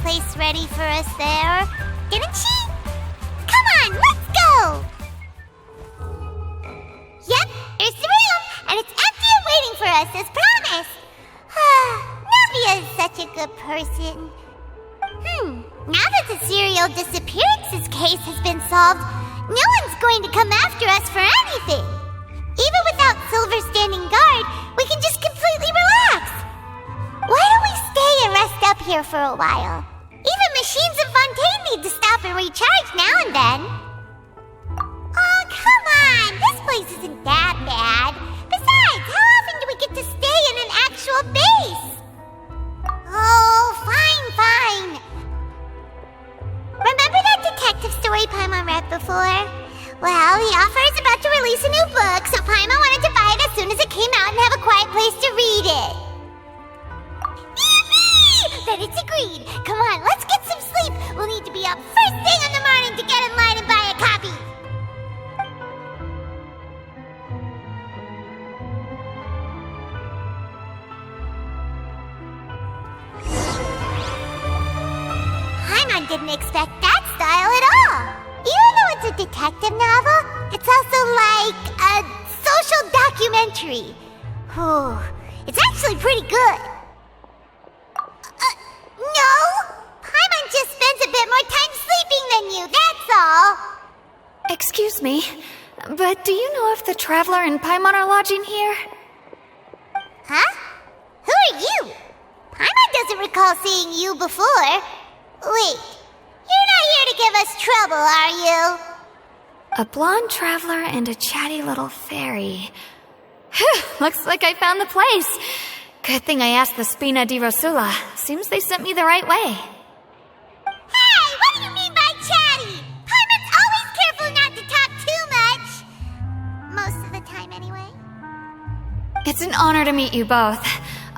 place ready for us there, didn't she? Come on, let's go! Yep, here's the room, and it's empty and waiting for us as promised. Navia is such a good person. Now that the serial disappearances case has been solved, no one's going to come after us for anything. Even without Silver standing guard, we can just completely relax. Why don't we stay and rest up here for a while? Even machines in Fontaine need to stop and recharge now and then. Oh, come on! This place isn't that bad. Besides, how often do we get to stay in an actual base? Oh, fine. Remember that detective story Paimon read before? Well, the author is about to release a new book, so Paimon wanted to buy it as soon as it came out and have a quiet place to read it. Then it's agreed. Come on, let's get some sleep. We'll need to be up first thing in the morning to get in line and buy a copy. Paimon didn't expect that style at all. Even though it's a detective novel, it's also like a social documentary. It's actually pretty good. No! Paimon just spends a bit more time sleeping than you, that's all! Excuse me, but do you know if the Traveler and Paimon are lodging here? Huh? Who are you? Paimon doesn't recall seeing you before. Wait, you're not here to give us trouble, are you? A blonde traveler and a chatty little fairy. Whew, looks like I found the place. Good thing I asked the Spina di Rosula. Seems they sent me the right way. Hey, what do you mean by chatty? Paimon's always careful not to talk too much. Most of the time, anyway. It's an honor to meet you both.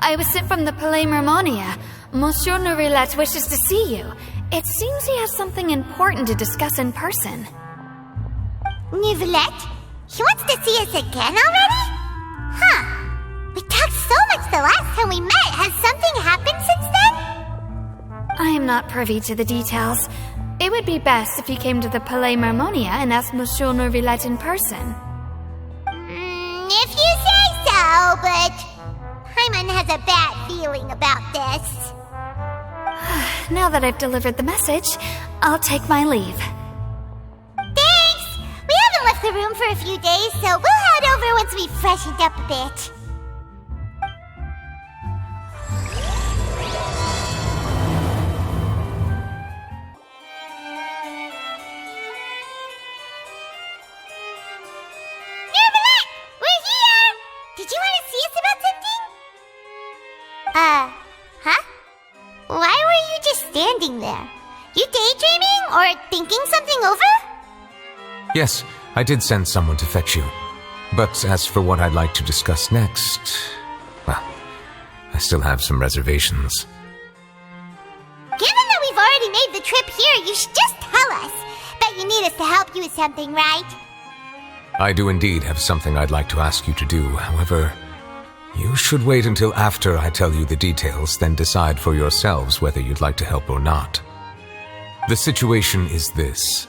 I was sent from the Palais Mermonia. Monsieur Nourilette wishes to see you. It seems he has something important to discuss in person. Nourilette? He wants to see us again already? Huh. We talked so much the last time we met. Has something happened since then? I am not privy to the details. It would be best if you came to the Palais Mermonia and asked Monsieur Nourilette in person. If you say so, but Paimon has a bad feeling about this. Now that I've delivered the message, I'll take my leave. Thanks! We haven't left the room for a few days, so we'll head over once we've freshened up a bit. Did you want to see us about something? Huh? Why were you just standing there? You daydreaming or thinking something over? Yes, I did send someone to fetch you. But as for what I'd like to discuss next, well, I still have some reservations. Given that we've already made the trip here, you should just tell us. Bet you need us to help you with something, right? I do indeed have something I'd like to ask you to do. However, you should wait until after I tell you the details, then decide for yourselves whether you'd like to help or not. The situation is this.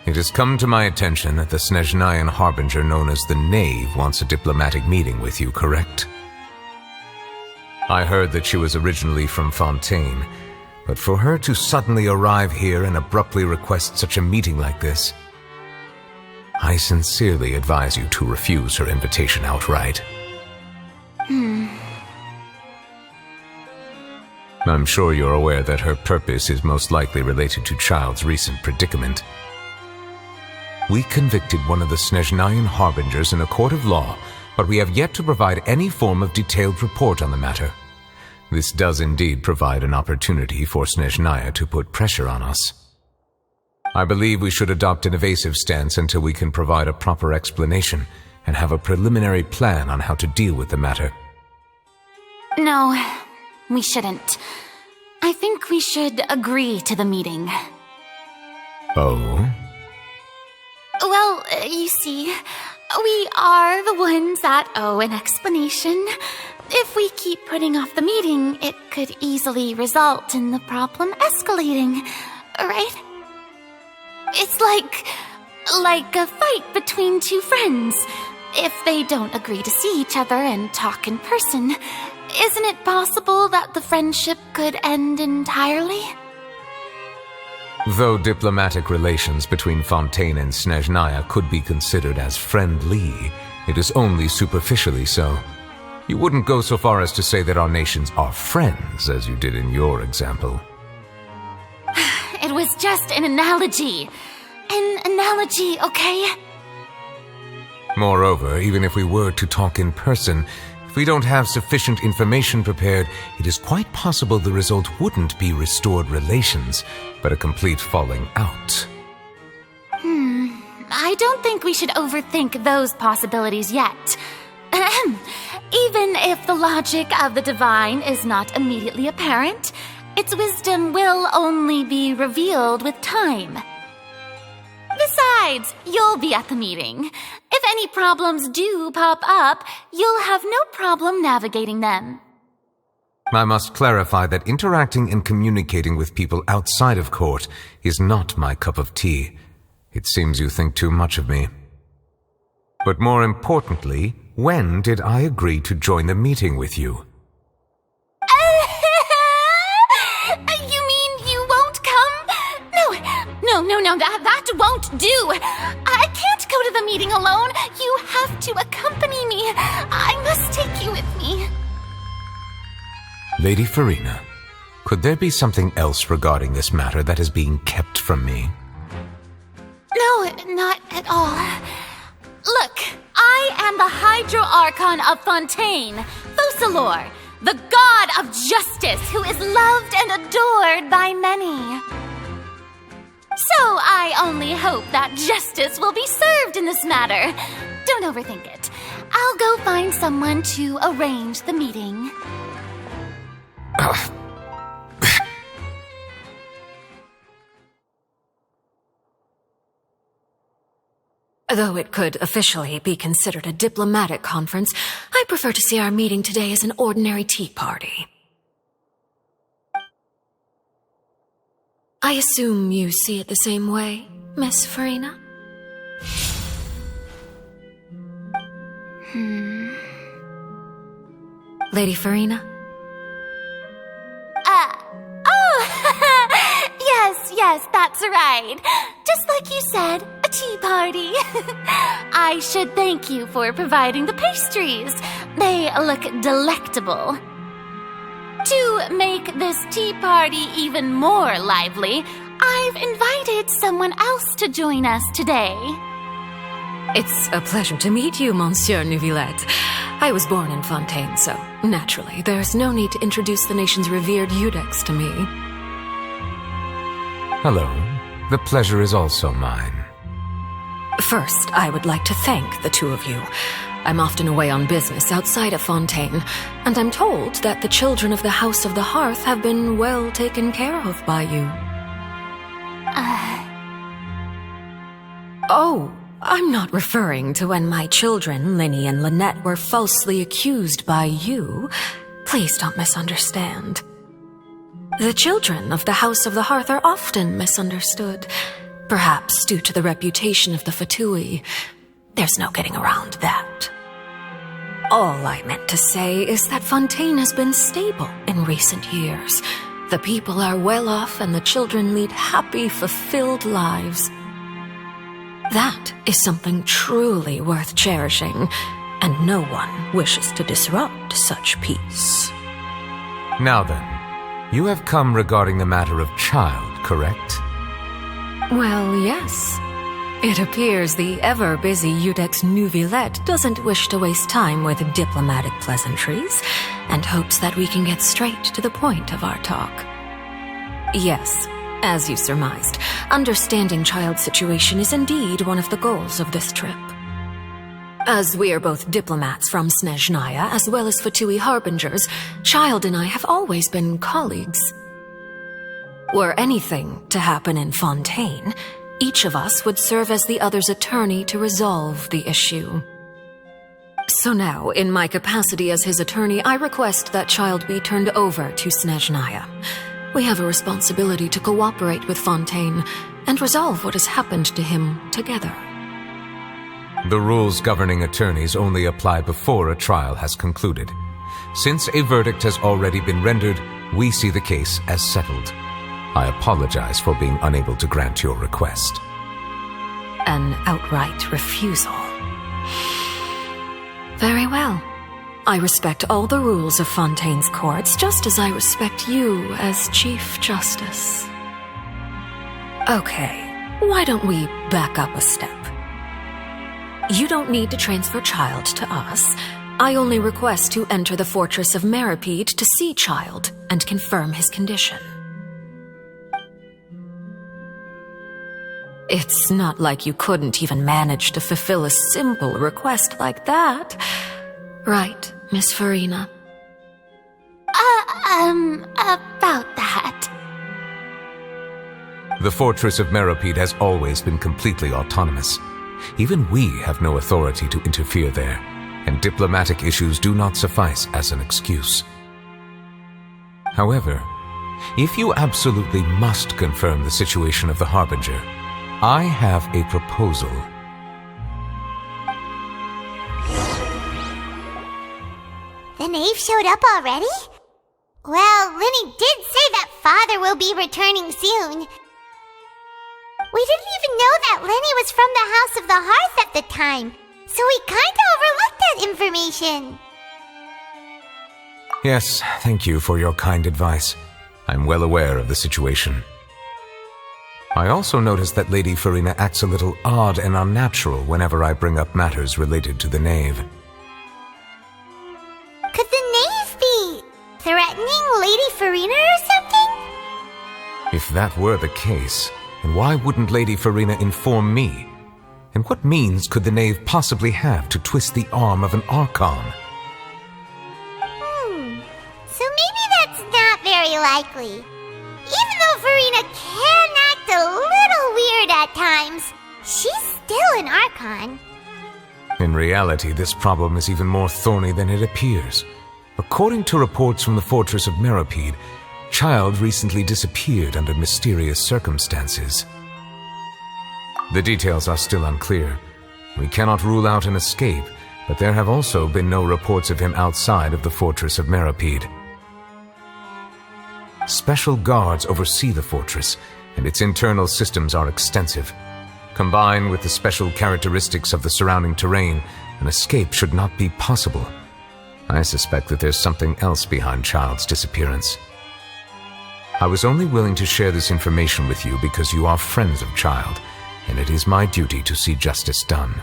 It has come to my attention that the Snezhnayan harbinger known as the Knave wants a diplomatic meeting with you, correct? I heard that she was originally from Fontaine, but for her to suddenly arrive here and abruptly request such a meeting like this, I sincerely advise you to refuse her invitation outright. I'm sure you're aware that her purpose is most likely related to Child's recent predicament. We convicted one of the Snezhnayan harbingers in a court of law, but we have yet to provide any form of detailed report on the matter. This does indeed provide an opportunity for Snezhnaya to put pressure on us. I believe we should adopt an evasive stance until we can provide a proper explanation and have a preliminary plan on how to deal with the matter. No, we shouldn't. I think we should agree to the meeting. Oh? Well, you see, we are the ones that owe an explanation. if we keep putting off the meeting, it could easily result in the problem escalating, right? It's like a fight between two friends. If they don't agree to see each other and talk in person, isn't it possible that the friendship could end entirely? Though diplomatic relations between Fontaine and Snezhnaya could be considered as friendly, it is only superficially so. You wouldn't go so far as to say that our nations are friends, as you did in your example. It was just an analogy. An analogy, okay? Moreover, even if we were to talk in person, if we don't have sufficient information prepared, it is quite possible the result wouldn't be restored relations, but a complete falling out. I don't think we should overthink those possibilities yet. Even if the logic of the divine is not immediately apparent, its wisdom will only be revealed with time. Besides, you'll be at the meeting. If any problems do pop up, you'll have no problem navigating them. I must clarify that interacting and communicating with people outside of court is not my cup of tea. It seems you think too much of me. But more importantly, when did I agree to join the meeting with you? You mean you won't come? No, that won't do. I can't go to the meeting alone. You have to accompany me. I must take you with me. Lady Farina, could there be something else regarding this matter that is being kept from me? No, not at all. Look, I am the Hydro-Archon of Fontaine, Focalor, the god of justice who is loved and adored by many. So I only hope that justice will be served in this matter. Don't overthink it. I'll go find someone to arrange the meeting. Though it could officially be considered a diplomatic conference, I prefer to see our meeting today as an ordinary tea party. I assume you see it the same way, Miss Farina? Lady Farina? Yes, that's right. Just like you said, a tea party. I should thank you for providing the pastries. They look delectable. To make this tea party even more lively, I've invited someone else to join us today. It's a pleasure to meet you, Monsieur Neuvillette. I was born in Fontaine, so naturally, there's no need to introduce the nation's revered Eudex to me. Hello. The pleasure is also mine. First, I would like to thank the two of you. I'm often away on business outside of Fontaine, and I'm told that the children of the House of the Hearth have been well taken care of by you. Oh, I'm not referring to when my children, Linny and Lynette, were falsely accused by you. Please don't misunderstand. The children of the House of the Hearth are often misunderstood, perhaps due to the reputation of the Fatui. There's no getting around that. All I meant to say is that Fontaine has been stable in recent years. The people are well off and the children lead happy, fulfilled lives. That is something truly worth cherishing, and no one wishes to disrupt such peace. Now then, you have come regarding the matter of child, correct? Well, yes. It appears the ever-busy Eudex Neuvillette doesn't wish to waste time with diplomatic pleasantries, and hopes that we can get straight to the point of our talk. Yes, as you surmised, understanding child's situation is indeed one of the goals of this trip. As we are both diplomats from Snezhnaya, as well as Fatui harbingers, Child and I have always been colleagues. Were anything to happen in Fontaine, each of us would serve as the other's attorney to resolve the issue. So now, in my capacity as his attorney, I request that child be turned over to Snezhnaya. We have a responsibility to cooperate with Fontaine and resolve what has happened to him together. The rules governing attorneys only apply before a trial has concluded. Since a verdict has already been rendered, we see the case as settled. I apologize for being unable to grant your request. An outright refusal. Very well. I respect all the rules of Fontaine's courts, just as I respect you as Chief Justice. Okay, why don't we back up a step? You don't need to transfer Child to us. I only request to enter the fortress of Merópide to see Child and confirm his condition. It's not like you couldn't even manage to fulfill a simple request like that. Right, Miss Farina? About that. The fortress of Merópide has always been completely autonomous. Even we have no authority to interfere there, and diplomatic issues do not suffice as an excuse. However, if you absolutely must confirm the situation of the Harbinger, I have a proposal. The knave showed up already? Well, Linny did say that Father will be returning soon. We didn't even know that Lenny was from the House of the Hearth at the time, so we kinda overlooked that information. Yes, thank you for your kind advice. I'm well aware of the situation. I also noticed that Lady Farina acts a little odd and unnatural whenever I bring up matters related to the knave. Could the knave be threatening Lady Farina or something? If that were the case, then why wouldn't Lady Farina inform me? And what means could the knave possibly have to twist the arm of an Archon? So maybe that's not very likely. Even though Farina can act a little weird at times, she's still an Archon. In reality, this problem is even more thorny than it appears. According to reports from the fortress of Merópide, Child recently disappeared under mysterious circumstances. The details are still unclear. We cannot rule out an escape, but there have also been no reports of him outside of the fortress of Merópide. Special guards oversee the fortress, and its internal systems are extensive. Combined with the special characteristics of the surrounding terrain, an escape should not be possible. I suspect that there's something else behind Child's disappearance. I was only willing to share this information with you because you are friends of Child, and it is my duty to see justice done.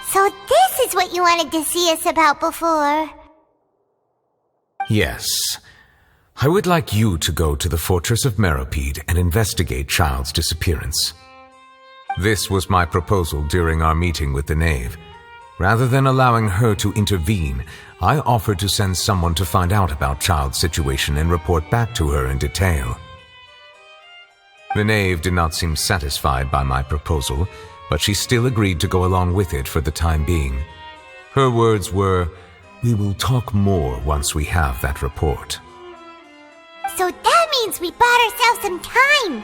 So this is what you wanted to see us about before. Yes. I would like you to go to the fortress of Merópide and investigate Child's disappearance. This was my proposal during our meeting with the knave. Rather than allowing her to intervene, I offered to send someone to find out about Child's situation and report back to her in detail. The knave did not seem satisfied by my proposal, but she still agreed to go along with it for the time being. Her words were, "We will talk more once we have that report." So that means we bought ourselves some time.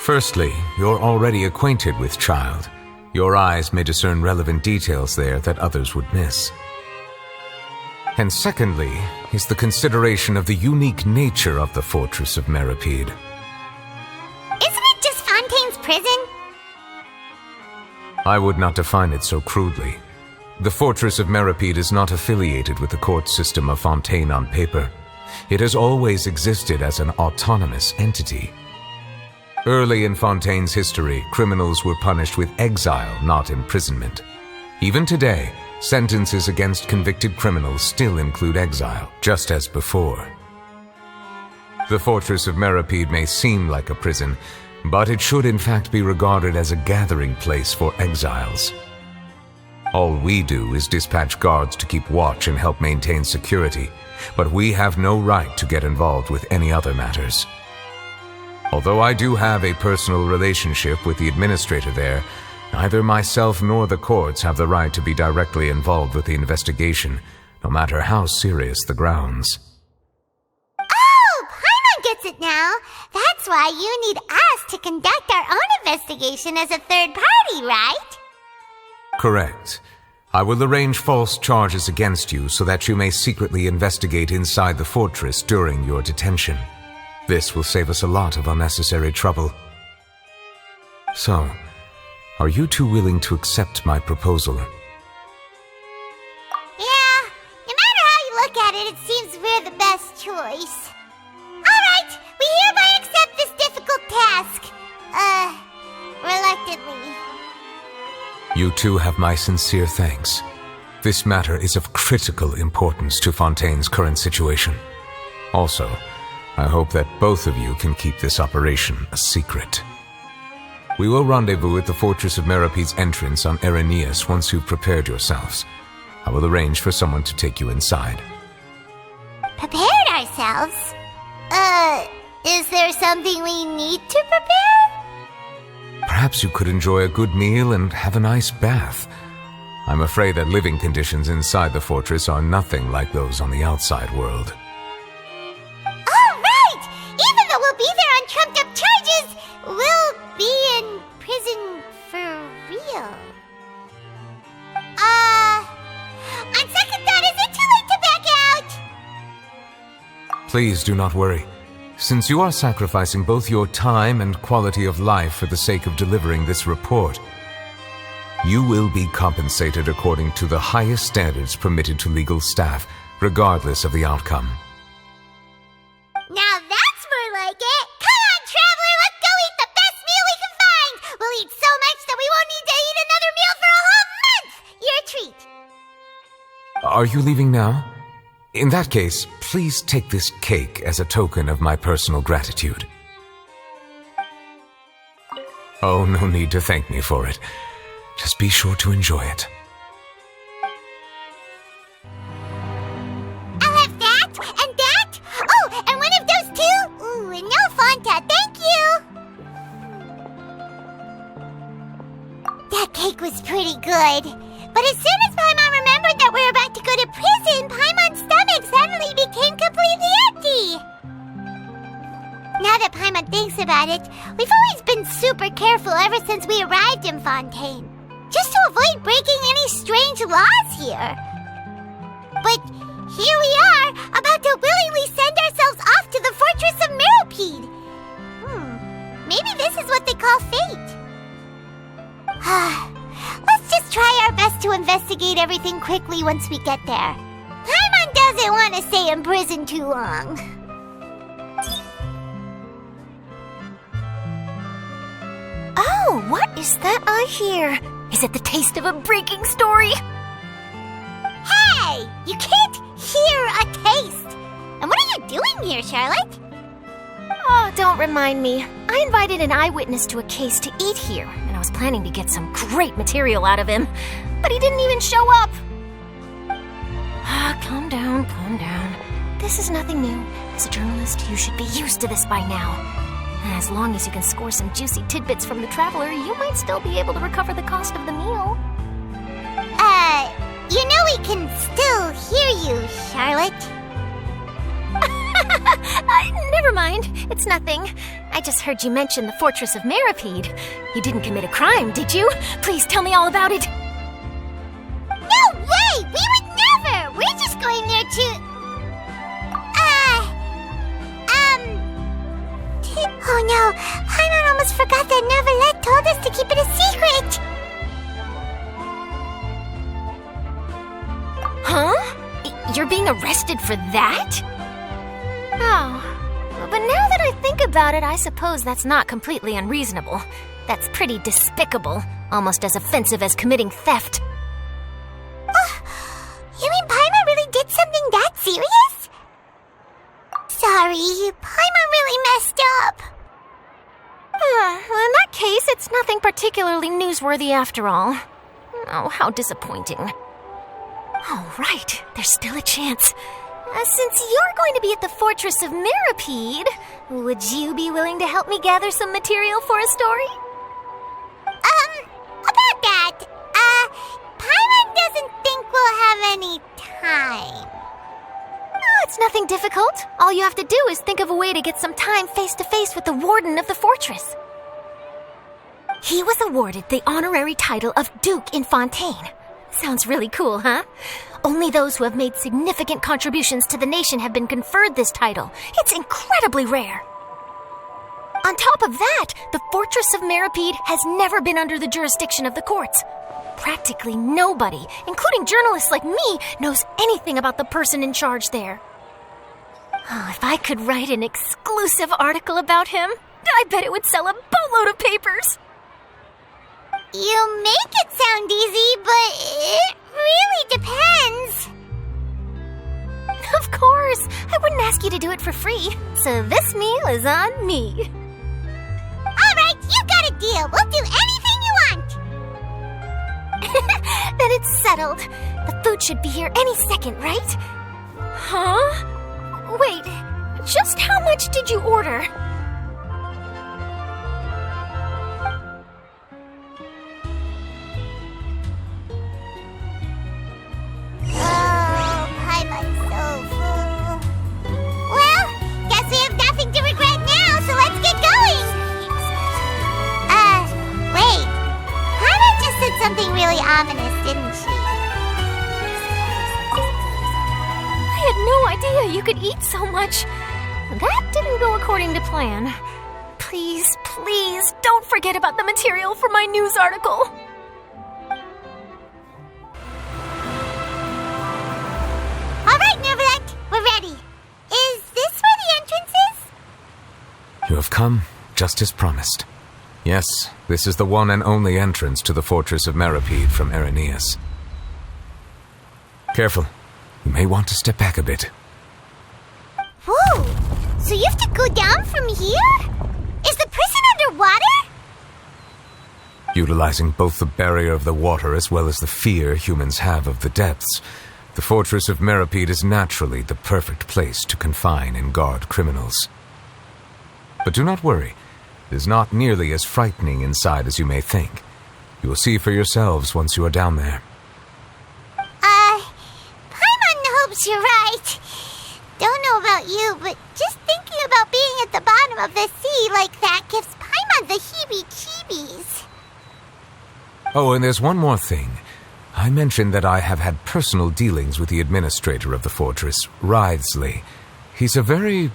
Firstly, you're already acquainted with Child. Your eyes may discern relevant details there that others would miss. And secondly, is the consideration of the unique nature of the fortress of Merópide. Isn't it just Fontaine's prison? I would not define it so crudely. The fortress of Merópide is not affiliated with the court system of Fontaine on paper. It has always existed as an autonomous entity. Early in Fontaine's history, criminals were punished with exile, not imprisonment. Even today, sentences against convicted criminals still include exile, just as before. The fortress of Merópide may seem like a prison, but it should in fact be regarded as a gathering place for exiles. All we do is dispatch guards to keep watch and help maintain security, but we have no right to get involved with any other matters. Although I do have a personal relationship with the administrator there, Neither myself nor the courts have the right to be directly involved with the investigation, no matter how serious the grounds. Oh, Paimon gets it now. That's why you need us to conduct our own investigation as a third party, right? Correct. I will arrange false charges against you so that you may secretly investigate inside the fortress during your detention. This will save us a lot of unnecessary trouble. So, are you two willing to accept my proposal? Yeah, no matter how you look at it, it seems we're the best choice. Alright, we hereby accept this difficult task. Reluctantly. You two have my sincere thanks. This matter is of critical importance to Fontaine's current situation. Also, I hope that both of you can keep this operation a secret. We will rendezvous at the Fortress of Meropide's entrance on Erinius once you've prepared yourselves. I will arrange for someone to take you inside. Prepared ourselves? Is there something we need to prepare? Perhaps you could enjoy a good meal and have a nice bath. I'm afraid that living conditions inside the fortress are nothing like those on the outside world. Oh, right! Even though we'll be there on trumped-up charges, we'll be in prison for real. On second thought, is it too late to back out? Please do not worry. Since you are sacrificing both your time and quality of life for the sake of delivering this report, you will be compensated according to the highest standards permitted to legal staff, regardless of the outcome. Now that's more like it! Come on, traveler, let's go eat the best meal we can find! We'll eat so much that we won't need to eat another meal for a whole month! You're a treat! Are you leaving now? In that case, please take this cake as a token of my personal gratitude. Oh, no need to thank me for it. Just be sure to enjoy it. I'll have that, and that! Oh, and one of those two! Ooh, and no Fanta, thank you! That cake was pretty good. But as soon as Paimon remembered that we're about to go to prison, Paimon's stomach suddenly became completely empty. Now that Paimon thinks about it, we've always been super careful ever since we arrived in Fontaine, just to avoid breaking any strange laws here. But here we are, about to willingly send ourselves off to the Fortress of Meropide. Maybe this is what they call fate. Let's just try our best to investigate everything quickly once we get there. Paimon doesn't want to stay in prison too long. Oh, what is that I hear? Is it the taste of a breaking story? Hey! You can't hear a taste! And what are you doing here, Charlotte? Oh, don't remind me. I invited an eyewitness to a case to eat here, and I was planning to get some great material out of him, but he didn't even show up. Calm down, calm down. This is nothing new. As a journalist, you should be used to this by now. As long as you can score some juicy tidbits from the traveler, you might still be able to recover the cost of the meal. You know we can still hear you, Charlotte. Never mind. It's nothing. I just heard you mention the Fortress of Meropide. You didn't commit a crime, did you? Please tell me all about it. No way! We would never! We're just going there to... Oh no, Paimon almost forgot that Neuvillette told us to keep it a secret! Huh? You're being arrested for that? Oh, but now that I think about it, I suppose that's not completely unreasonable. That's pretty despicable, almost as offensive as committing theft. You mean Paimon really did something that serious? Sorry, Paimon really messed up. Well, in that case, it's nothing particularly newsworthy after all. Oh, how disappointing. Oh, right, there's still a chance. Since you're going to be at the Fortress of Meropide, would you be willing to help me gather some material for a story? About It's nothing difficult. All you have to do is think of a way to get some time face-to-face with the warden of the fortress. He was awarded the honorary title of Duke in Fontaine. Sounds really cool, huh? Only those who have made significant contributions to the nation have been conferred this title. It's incredibly rare. On top of that, the Fortress of Merópide has never been under the jurisdiction of the courts. Practically nobody, including journalists like me, knows anything about the person in charge there. Oh, if I could write an exclusive article about him, I bet it would sell a boatload of papers. You make it sound easy, but it really depends. Of course, I wouldn't ask you to do it for free, so this meal is on me. All right, you got a deal. We'll do anything you want. Then it's settled. The food should be here any second, right? Huh? Wait, just how much did you order? Oh, Paimon's so full. Well, guess we have nothing to regret now, so let's get going. Wait. Paimon just said something really ominous, didn't she? I had no idea you could eat so much. That didn't go according to plan. Please, please, don't forget about the material for my news article. All right, Nervalet, we're ready. Is this where the entrance is? You have come, just as promised. Yes, this is the one and only entrance to the Fortress of Merópide from Irenaeus. Careful. You may want to step back a bit. Whoa! So you have to go down from here? Is the prison underwater? Utilizing both the barrier of the water as well as the fear humans have of the depths, the Fortress of Merópide is naturally the perfect place to confine and guard criminals. But do not worry. It is not nearly as frightening inside as you may think. You will see for yourselves once you are down there. Paimon hopes you're right. Don't know about you, but just thinking about being at the bottom of the sea like that gives Paimon the heebie-jeebies. Oh, and there's one more thing. I mentioned that I have had personal dealings with the administrator of the fortress, Wriothesley. He's a very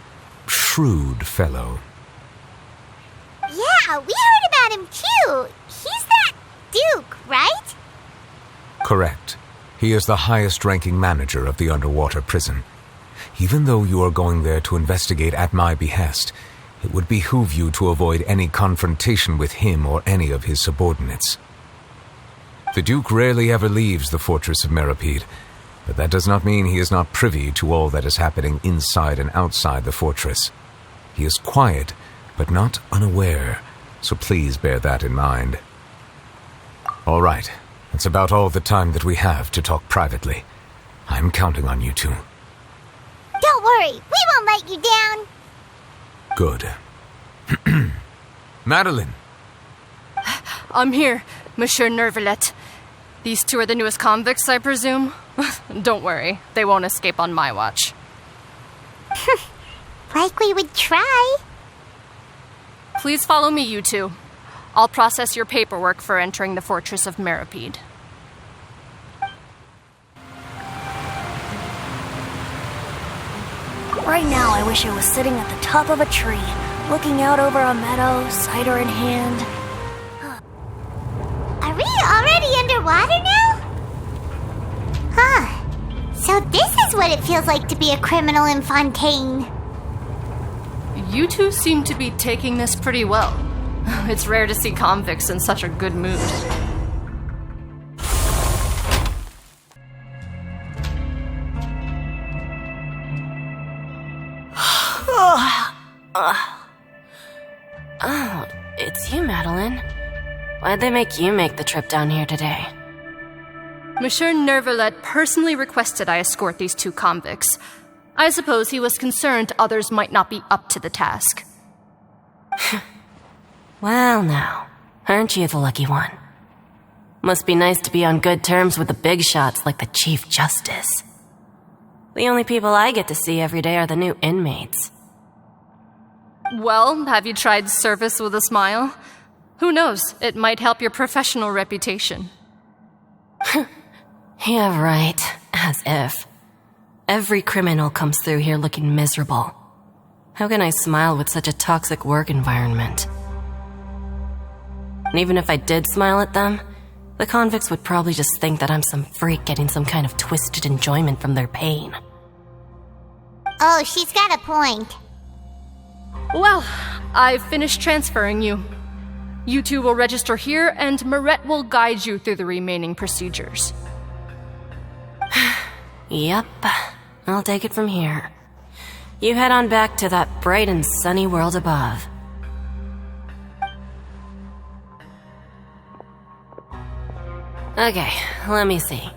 shrewd fellow. Yeah, we heard about him too. He's that Duke, right? Correct. He is the highest-ranking manager of the underwater prison. Even though you are going there to investigate at my behest, it would behoove you to avoid any confrontation with him or any of his subordinates. The Duke rarely ever leaves the Fortress of Merópide, but that does not mean he is not privy to all that is happening inside and outside the fortress. He is quiet, but not unaware, so please bear that in mind. All right, that's about all the time that we have to talk privately. I'm counting on you two. Don't worry, we won't let you down. Good. Madeline! I'm here, Monsieur Nervalet. These two are the newest convicts, I presume? Don't worry, they won't escape on my watch. Like we would try. Please follow me, you two. I'll process your paperwork for entering the Fortress of Merópide. Right now, I wish I was sitting at the top of a tree, looking out over a meadow, cider in hand. Are we already underwater now? Huh. So this is what it feels like to be a criminal in Fontaine. You two seem to be taking this pretty well. It's rare to see convicts in such a good mood. Oh, it's you, Madeline. Why'd they make you make the trip down here today? Monsieur Nervalet personally requested I escort these two convicts. I suppose he was concerned others might not be up to the task. Well, now, aren't you the lucky one? Must be nice to be on good terms with the big shots like the Chief Justice. The only people I get to see every day are the new inmates. Well, have you tried service with a smile? Who knows, it might help your professional reputation. Yeah, right. As if. Every criminal comes through here looking miserable. How can I smile with such a toxic work environment? And even if I did smile at them, the convicts would probably just think that I'm some freak getting some kind of twisted enjoyment from their pain. Oh, she's got a point. Well, I've finished transferring you. You two will register here, and Marette will guide you through the remaining procedures. Yep, I'll take it from here. You head on back to that bright and sunny world above. Okay, let me see.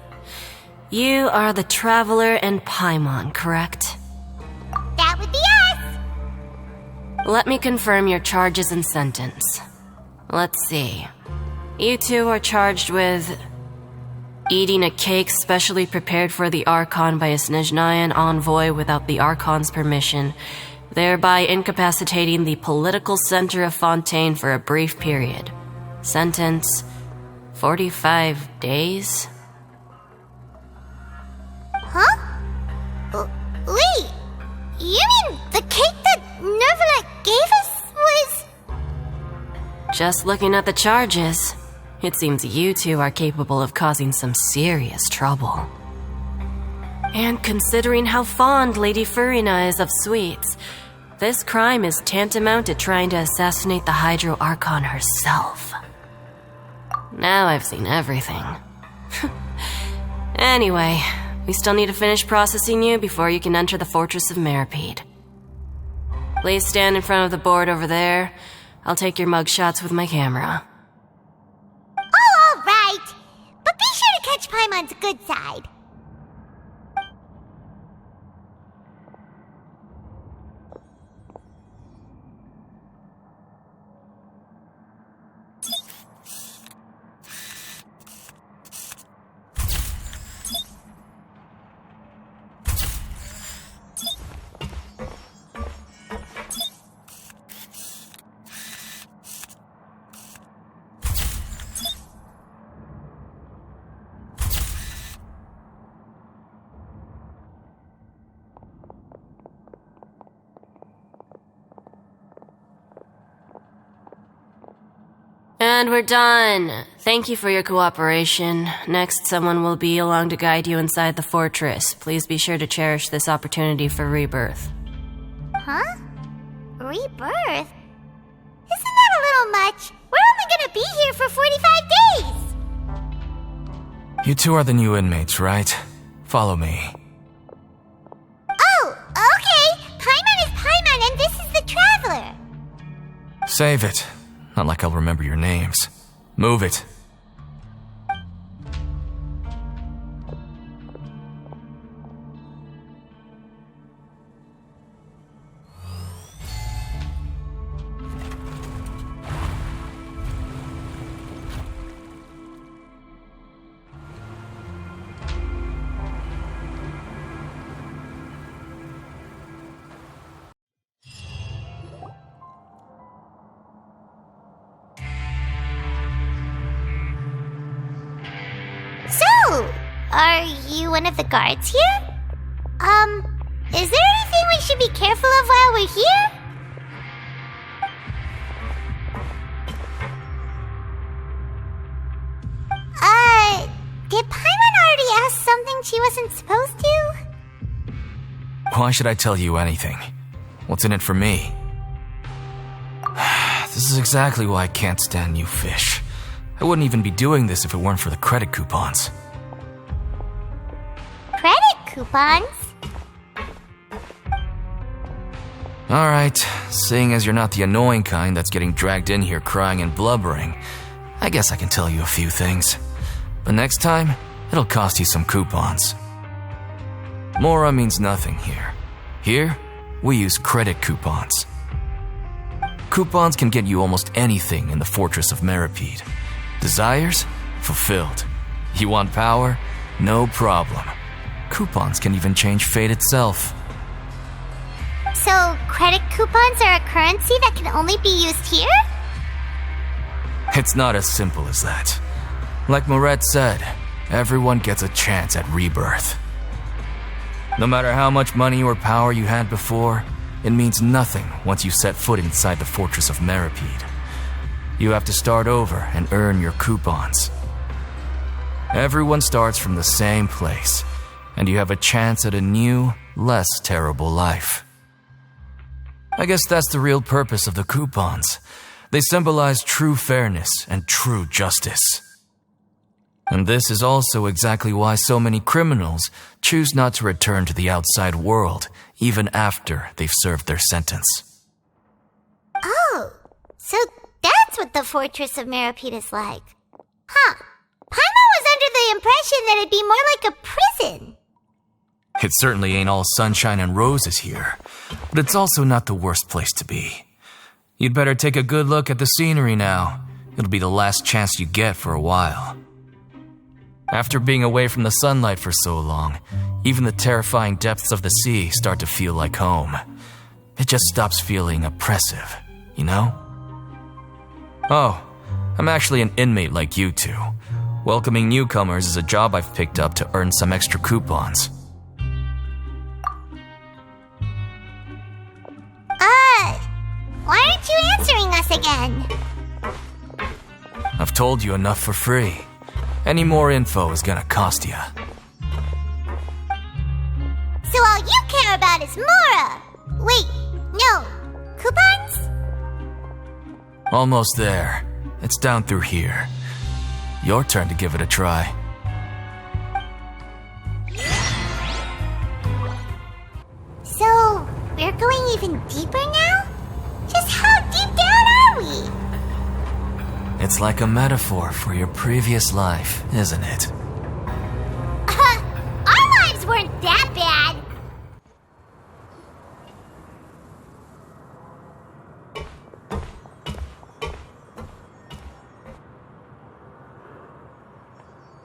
You are the Traveler and Paimon, correct? That would be us! Let me confirm your charges and sentence. Let's see. You two are charged with eating a cake specially prepared for the Archon by a Snezhnayan envoy without the Archon's permission, thereby incapacitating the political center of Fontaine for a brief period. Sentence: 45 days? Huh? Wait, you mean the cake that Nervalet gave us was... Just looking at the charges, it seems you two are capable of causing some serious trouble. And considering how fond Lady Furina is of sweets, this crime is tantamount to trying to assassinate the Hydro Archon herself. Now I've seen everything. Anyway, we still need to finish processing you before you can enter the Fortress of Meropide. Please stand in front of the board over there. I'll take your mugshots with my camera. Oh, all right. But be sure to catch Paimon's good side. And we're done. Thank you for your cooperation. Next, someone will be along to guide you inside the fortress. Please be sure to cherish this opportunity for rebirth. Huh? Rebirth? Isn't that a little much? We're only gonna be here for 45 days! You two are the new inmates, right? Follow me. Oh, okay! Paimon is Paimon and this is the Traveler! Save it. Not like I'll remember your names. Move it. Are you one of the guards here? Is there anything we should be careful of while we're here? Did Paimon already ask something she wasn't supposed to? Why should I tell you anything? What's in it for me? This is exactly why I can't stand new fish. I wouldn't even be doing this if it weren't for the credit coupons. Credit coupons? Alright, seeing as you're not the annoying kind that's getting dragged in here crying and blubbering, I guess I can tell you a few things. But next time, it'll cost you some coupons. Mora means nothing here. Here, we use credit coupons. Coupons can get you almost anything in the Fortress of Meropide. Desires? Fulfilled. You want power? No problem. coupons can even change fate itself. So, credit coupons are a currency that can only be used here? It's not as simple as that. Like Moret said, everyone gets a chance at rebirth. No matter how much money or power you had before, it means nothing once you set foot inside the fortress of Merópide. You have to start over and earn your coupons. Everyone starts from the same place, and you have a chance at a new, less terrible life. I guess that's the real purpose of the coupons. They symbolize true fairness and true justice. And this is also exactly why so many criminals choose not to return to the outside world, even after they've served their sentence. Oh, so that's what the Fortress of Merópide is like. Huh. Paimon was under the impression that it'd be more like a prison. It certainly ain't all sunshine and roses here, but it's also not the worst place to be. You'd better take a good look at the scenery now. It'll be the last chance you get for a while. After being away from the sunlight for so long, even the terrifying depths of the sea start to feel like home. It just stops feeling oppressive, you know? Oh, I'm actually an inmate like you two. Welcoming newcomers is a job I've picked up to earn some extra coupons. Why aren't you answering us again? I've told you enough for free. Any more info is gonna cost you. So all you care about is Mora! Wait, no. Coupons? Almost there. It's down through here. Your turn to give it a try. So, we're going even deeper now? Just how deep down are we? It's like a metaphor for your previous life, isn't it? Our lives weren't that bad.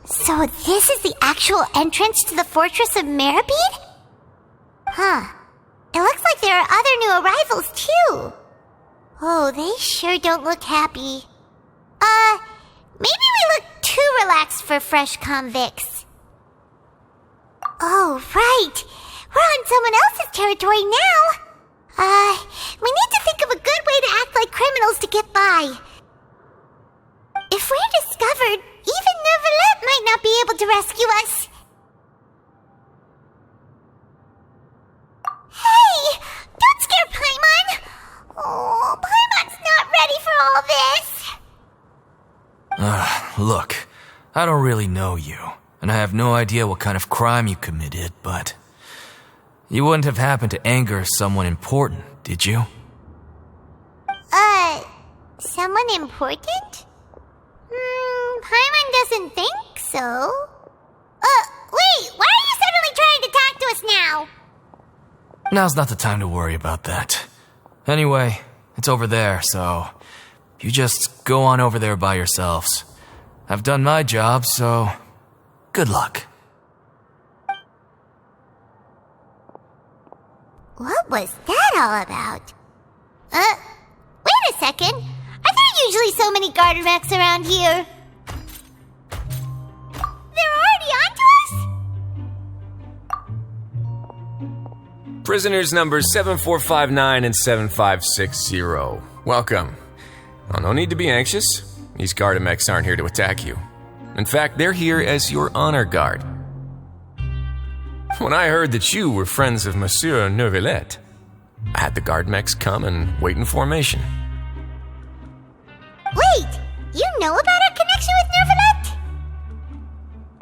So this is the actual entrance to the Fortress of Merópide? Huh. It looks like there are other new arrivals, too. Oh, they sure don't look happy. Maybe we look too relaxed for fresh convicts. Oh, right. We're on someone else's territory now. We need to think of a good way to act like criminals to get by. If we're discovered, even Neuvillette might not be able to rescue us. Hey! Don't scare Paimon! Oh, Paimon's not ready for all this! Look, I don't really know you, and I have no idea what kind of crime you committed, but you wouldn't have happened to anger someone important, did you? Someone important? Paimon doesn't think so. Wait, why are you suddenly trying to talk to us now? Now's not the time to worry about that. Anyway, it's over there, so you just go on over there by yourselves. I've done my job, so good luck. What was that all about? Wait a second. Are there usually so many garter mechs around here? They're already onto us? Prisoners numbers 7459 and 7560. Welcome. Well, no need to be anxious. These Gardamex aren't here to attack you. In fact, they're here as your honor guard. When I heard that you were friends of Monsieur Neuvillette, I had the Gardamex come and wait in formation. Wait, you know about our connection with Neuvillette?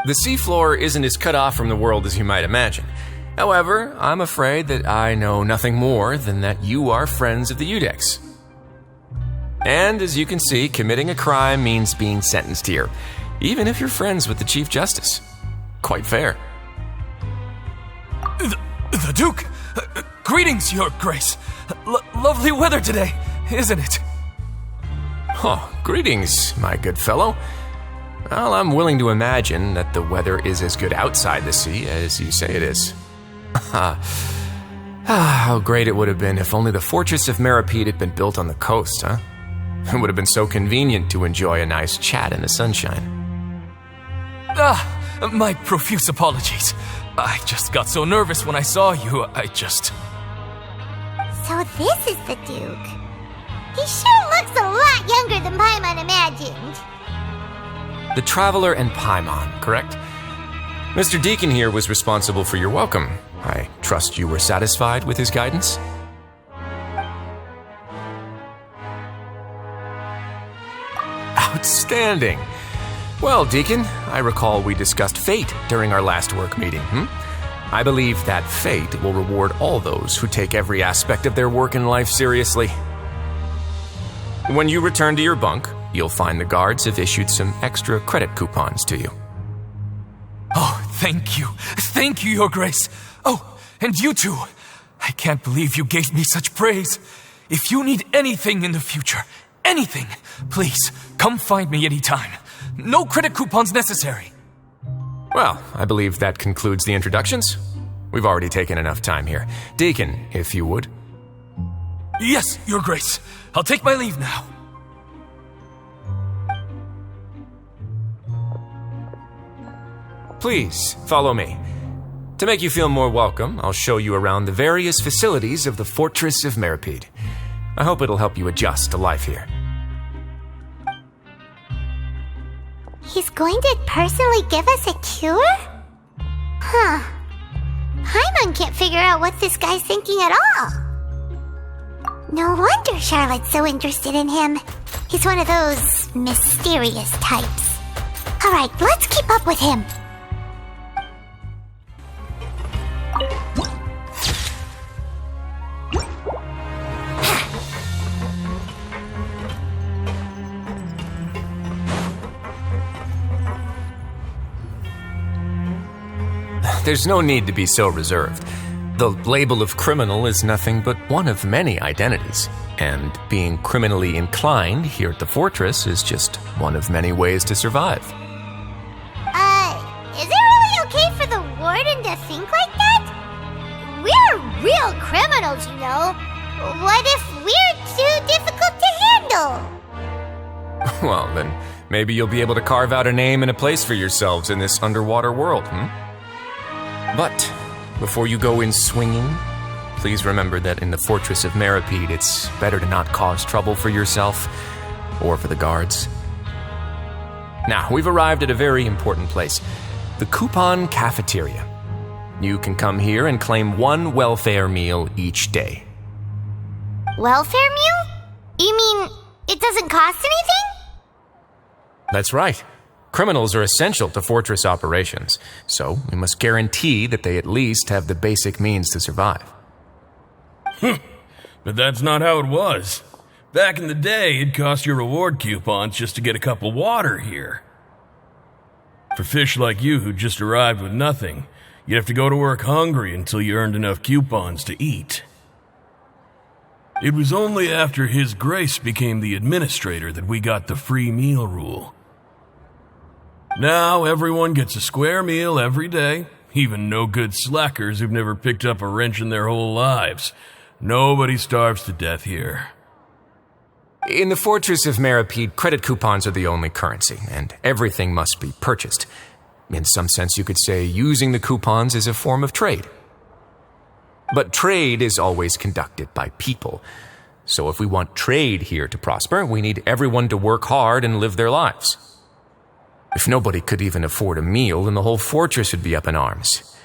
The seafloor isn't as cut off from the world as you might imagine. However, I'm afraid that I know nothing more than that you are friends of the Udex. And as you can see, committing a crime means being sentenced here, even if you're friends with the Chief Justice. Quite fair. The Duke! Greetings, Your Grace! Lovely weather today, isn't it? Oh, greetings, my good fellow. Well, I'm willing to imagine that the weather is as good outside the sea as you say it is. How great it would have been if only the fortress of Merópide had been built on the coast, huh? It would have been so convenient to enjoy a nice chat in the sunshine. My profuse apologies. I just got so nervous when I saw you, So this is the Duke. He sure looks a lot younger than Paimon imagined. The Traveler and Paimon, correct? Mr. Deacon here was responsible for your welcome. I trust you were satisfied with his guidance? Outstanding! Well, Deacon, I recall we discussed fate during our last work meeting, I believe that fate will reward all those who take every aspect of their work in life seriously. When you return to your bunk, you'll find the guards have issued some extra credit coupons to you. Oh, thank you. Thank you, Your Grace. Oh, and you too. I can't believe you gave me such praise. If you need anything in the future, anything, please, come find me anytime. No credit coupons necessary. Well, I believe that concludes the introductions. We've already taken enough time here. Deacon, if you would. Yes, Your Grace. I'll take my leave now. Please, follow me. To make you feel more welcome, I'll show you around the various facilities of the Fortress of Merópide. I hope it'll help you adjust to life here. He's going to personally give us a cure? Huh. Paimon can't figure out what this guy's thinking at all. No wonder Charlotte's so interested in him. He's one of those mysterious types. Alright, let's keep up with him. There's no need to be so reserved. The label of criminal is nothing but one of many identities, and being criminally inclined here at the fortress is just one of many ways to survive. Is it really okay for the warden to think like that? We're real criminals, you know. What if we're too difficult to handle? Well, then maybe you'll be able to carve out a name and a place for yourselves in this underwater world, But before you go in swinging, please remember that in the Fortress of Merópide, it's better to not cause trouble for yourself or for the guards. Now, we've arrived at a very important place, the Coupon Cafeteria. You can come here and claim one welfare meal each day. Welfare meal? You mean it doesn't cost anything? That's right. Criminals are essential to fortress operations, so we must guarantee that they at least have the basic means to survive. But that's not how it was. Back in the day, it cost you reward coupons just to get a cup of water here. For fish like you who just arrived with nothing, you'd have to go to work hungry until you earned enough coupons to eat. It was only after His Grace became the administrator that we got the free meal rule. Now everyone gets a square meal every day, even no-good slackers who've never picked up a wrench in their whole lives. Nobody starves to death here. In the Fortress of Merópide, credit coupons are the only currency, and everything must be purchased. In some sense, you could say using the coupons is a form of trade. But trade is always conducted by people. So if we want trade here to prosper, we need everyone to work hard and live their lives. If nobody could even afford a meal, then the whole fortress would be up in arms.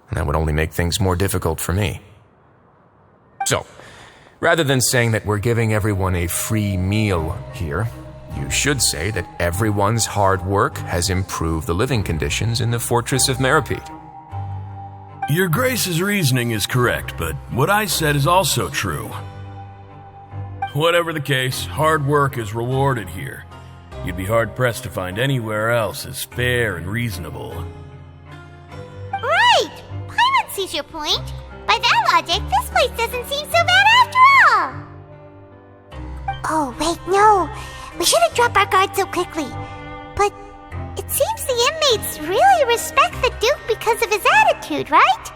And that would only make things more difficult for me. So, rather than saying that we're giving everyone a free meal here, you should say that everyone's hard work has improved the living conditions in the Fortress of Merópide. Your Grace's reasoning is correct, but what I said is also true. Whatever the case, hard work is rewarded here. You'd be hard-pressed to find anywhere else as fair and reasonable. Right! Paimon sees your point. By that logic, this place doesn't seem so bad after all. Oh, wait, no. We shouldn't drop our guard so quickly. But It seems the inmates really respect the Duke because of his attitude, right?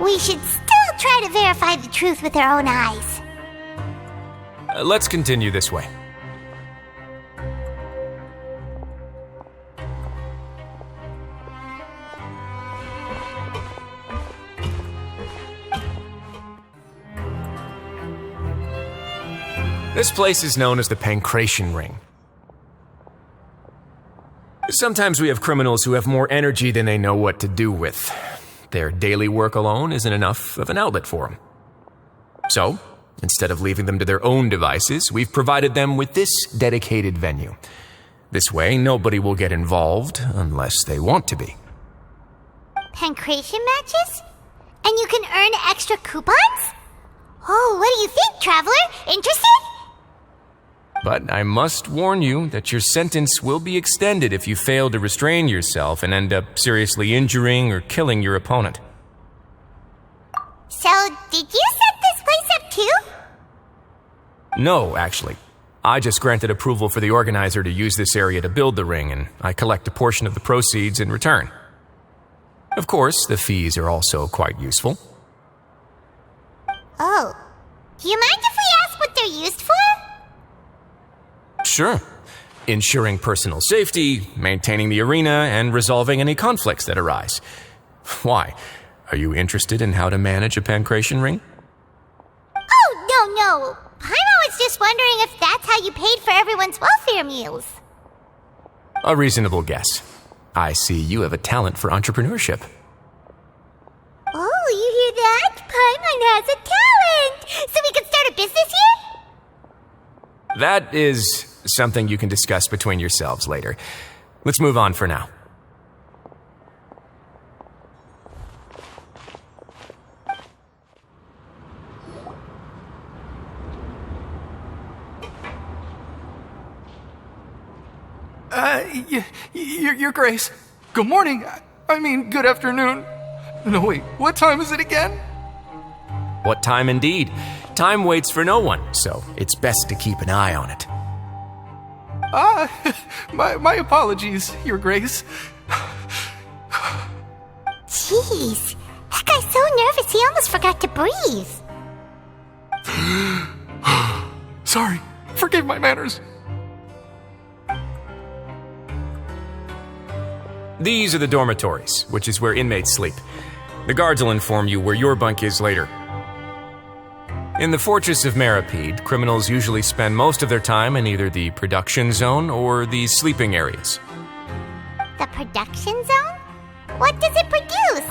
We should still try to verify the truth with our own eyes. Let's continue this way. This place is known as the Pancration Ring. Sometimes we have criminals who have more energy than they know what to do with. Their daily work alone isn't enough of an outlet for them. So, instead of leaving them to their own devices, we've provided them with this dedicated venue. This way, nobody will get involved unless they want to be. Pancration matches? And you can earn extra coupons? Oh, what do you think, traveler? Interested? But I must warn you that your sentence will be extended if you fail to restrain yourself and end up seriously injuring or killing your opponent. So, did you set this place up too? No, actually. I just granted approval for the organizer to use this area to build the ring, and I collect a portion of the proceeds in return. Of course, the fees are also quite useful. Oh. Do you mind if we ask what they're used for? Sure. Ensuring personal safety, maintaining the arena, and resolving any conflicts that arise. Why? Are you interested in how to manage a pancration ring? Oh, no. Paimon was just wondering if that's how you paid for everyone's welfare meals. A reasonable guess. I see you have a talent for entrepreneurship. Oh, you hear that? Paimon has a talent! So we can start a business here? That is something you can discuss between yourselves later. Let's move on for now. Your Grace. Good morning. I mean, good afternoon. No, wait, what time is it again? What time indeed? Time waits for no one, so it's best to keep an eye on it. My apologies, Your Grace. Jeez, that guy's so nervous he almost forgot to breathe. Sorry, forgive my manners. These are the dormitories, which is where inmates sleep. The guards will inform you where your bunk is later. In the Fortress of Merópide, criminals usually spend most of their time in either the production zone or the sleeping areas. The production zone? What does it produce?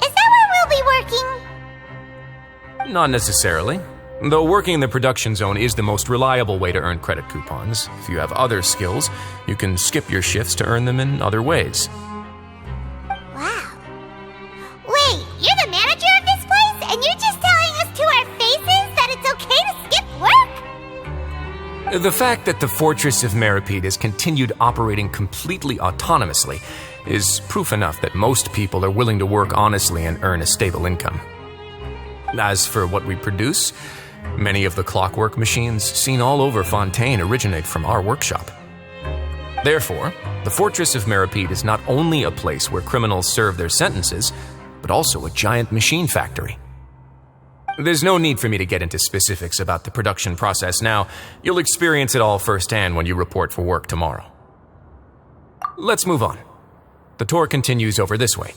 Is that where we'll be working? Not necessarily. Though working in the production zone is the most reliable way to earn credit coupons, if you have other skills, you can skip your shifts to earn them in other ways. Wow. Wait, you're the manager of this place, and you're just telling us to our faces that it's okay to skip work? The fact that the Fortress of Merópide has continued operating completely autonomously is proof enough that most people are willing to work honestly and earn a stable income. As for what we produce, many of the clockwork machines seen all over Fontaine originate from our workshop. Therefore, the Fortress of Merópide is not only a place where criminals serve their sentences, but also a giant machine factory. There's no need for me to get into specifics about the production process now. You'll experience it all firsthand when you report for work tomorrow. Let's move on. The tour continues over this way.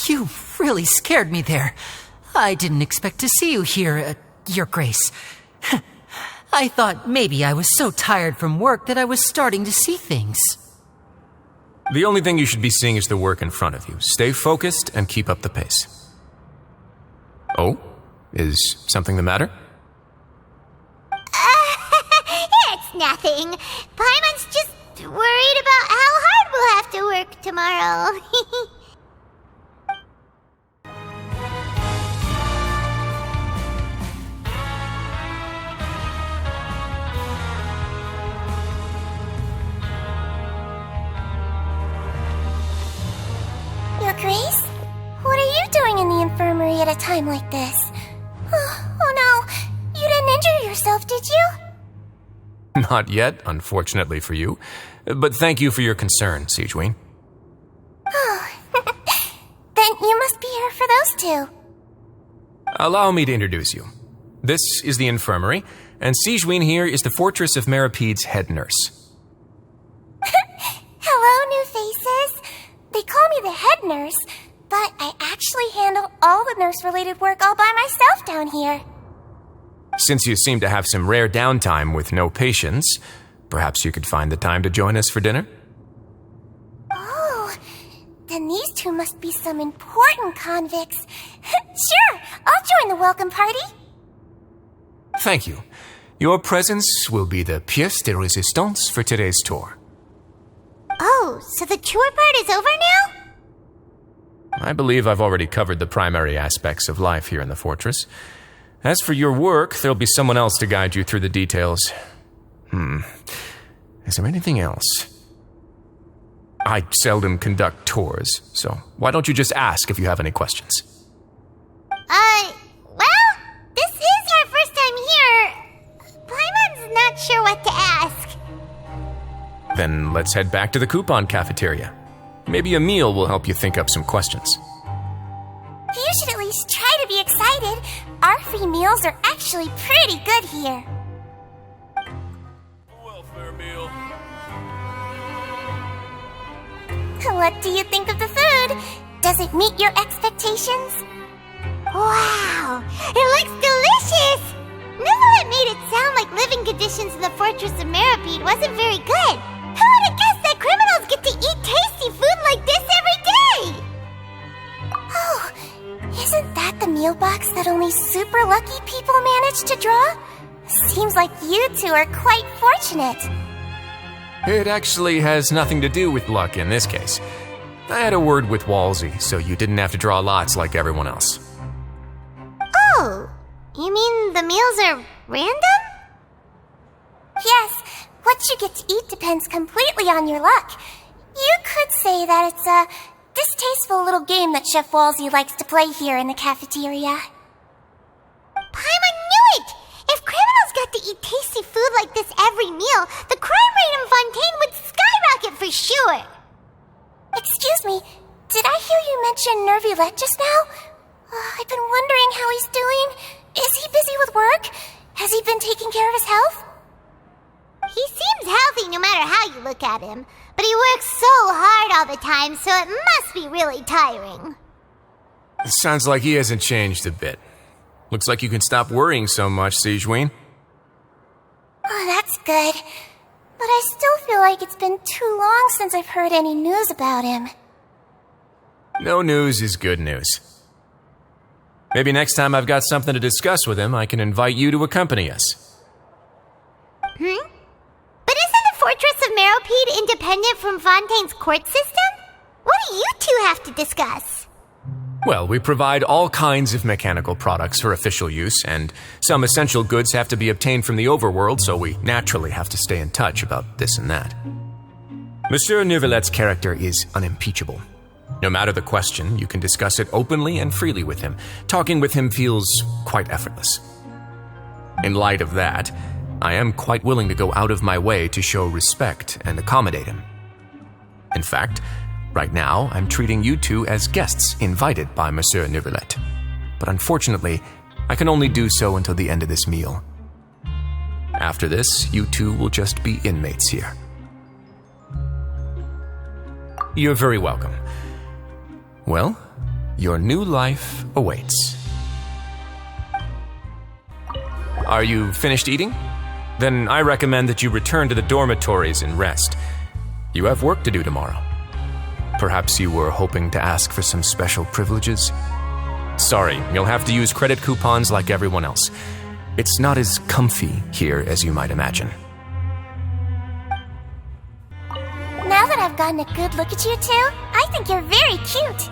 You really scared me there. I didn't expect to see you here, Your Grace. I thought maybe I was so tired from work that I was starting to see things. The only thing you should be seeing is the work in front of you. Stay focused and keep up the pace. Oh? Is something the matter? It's nothing. Paimon's just worried about how hard we'll have to work tomorrow. especially at a time like this. Oh no, you didn't injure yourself, did you? Not yet, unfortunately for you. But thank you for your concern, Sigewin. Oh, then you must be here for those two. Allow me to introduce you. This is the infirmary, and Sigewin here is the Fortress of Meropide's head nurse. Hello, new faces. They call me the head nurse, but I actually handle all the nurse-related work all by myself down here. Since you seem to have some rare downtime with no patients, perhaps you could find the time to join us for dinner? Oh, then these two must be some important convicts. Sure, I'll join the welcome party. Thank you. Your presence will be the pièce de résistance for today's tour. Oh, so the tour part is over now? I believe I've already covered the primary aspects of life here in the fortress. As for your work, there'll be someone else to guide you through the details. Is there anything else? I seldom conduct tours, so why don't you just ask if you have any questions? Well, this is our first time here. Paimon's not sure what to ask. Then let's head back to the coupon cafeteria. Maybe a meal will help you think up some questions. You should at least try to be excited. Our free meals are actually pretty good here. Welfare meal. What do you think of the food? Does it meet your expectations? Wow, it looks delicious! Nueva made it sound like living conditions in the Fortress of Meropide wasn't very good. Who would have guessed that criminals get to eat tasty food like this every day? Oh, isn't that the meal box that only super lucky people manage to draw? Seems like you two are quite fortunate. It actually has nothing to do with luck in this case. I had a word with Wolsey, so you didn't have to draw lots like everyone else. Oh, you mean the meals are random? Yes, what you get to eat depends completely on your luck. You could say that it's a distasteful little game that Chef Wolsey likes to play here in the cafeteria. Paimon knew it! If criminals got to eat tasty food like this every meal, the crime rate in Fontaine would skyrocket for sure. Excuse me, did I hear you mention Nervulette just now? I've been wondering how he's doing. Is he busy with work? Has he been taking care of his health? He seems healthy no matter how you look at him, but he works so hard all the time, so it must be really tiring. Sounds like he hasn't changed a bit. Looks like you can stop worrying so much, Sigewin. Oh, that's good. But I still feel like it's been too long since I've heard any news about him. No news is good news. Maybe next time I've got something to discuss with him, I can invite you to accompany us. But isn't the Fortress of Meropide independent from Fontaine's court system? What do you two have to discuss? Well, we provide all kinds of mechanical products for official use, and some essential goods have to be obtained from the overworld, so we naturally have to stay in touch about this and that. Monsieur Neuvillette's character is unimpeachable. No matter the question, you can discuss it openly and freely with him. Talking with him feels quite effortless. In light of that, I am quite willing to go out of my way to show respect and accommodate him. In fact, right now, I'm treating you two as guests invited by Monsieur Neuvillette. But unfortunately, I can only do so until the end of this meal. After this, you two will just be inmates here. You're very welcome. Well, your new life awaits. Are you finished eating? Then I recommend that you return to the dormitories and rest. You have work to do tomorrow. Perhaps you were hoping to ask for some special privileges? Sorry, you'll have to use credit coupons like everyone else. It's not as comfy here as you might imagine. Now that I've gotten a good look at you two, I think you're very cute.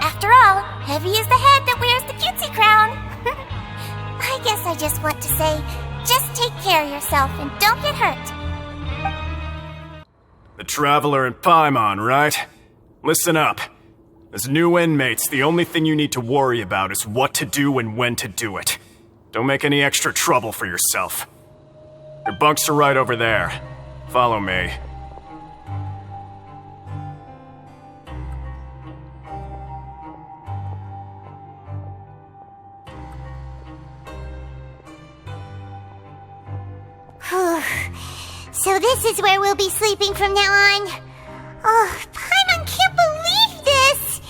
After all, heavy is the head that wears the cutesy crown. I guess I just want to say, just take care of yourself and don't get hurt. The Traveler and Paimon, right? Listen up. As new inmates, the only thing you need to worry about is what to do and when to do it. Don't make any extra trouble for yourself. Your bunks are right over there. Follow me. So this is where we'll be sleeping from now on. Oh, Paimon can't believe this!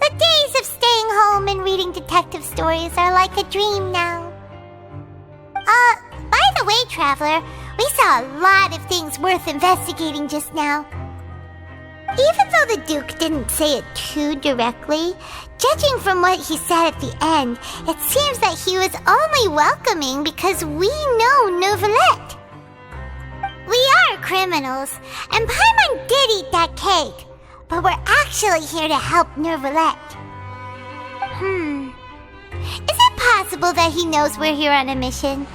The days of staying home and reading detective stories are like a dream now. By the way, Traveler, we saw a lot of things worth investigating just now. Even though the Duke didn't say it too directly, judging from what he said at the end, it seems that he was only welcoming because we know Neuvillette. We are criminals, and Paimon did eat that cake, but we're actually here to help Neuvillette. Is it possible that he knows we're here on a mission?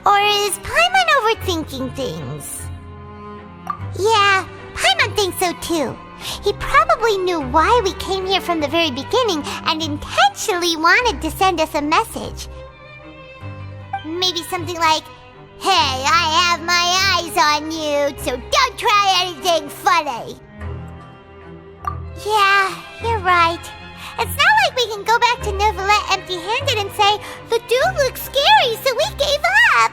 Or is Paimon overthinking things? Yeah, Paimon thinks so too. He probably knew why we came here from the very beginning and intentionally wanted to send us a message. Maybe something like, "Hey, I have my eyes on you, so don't try anything funny." Yeah, you're right. It's not like we can go back to Neuvillette empty-handed and say, "The dude looks scary, so we gave up."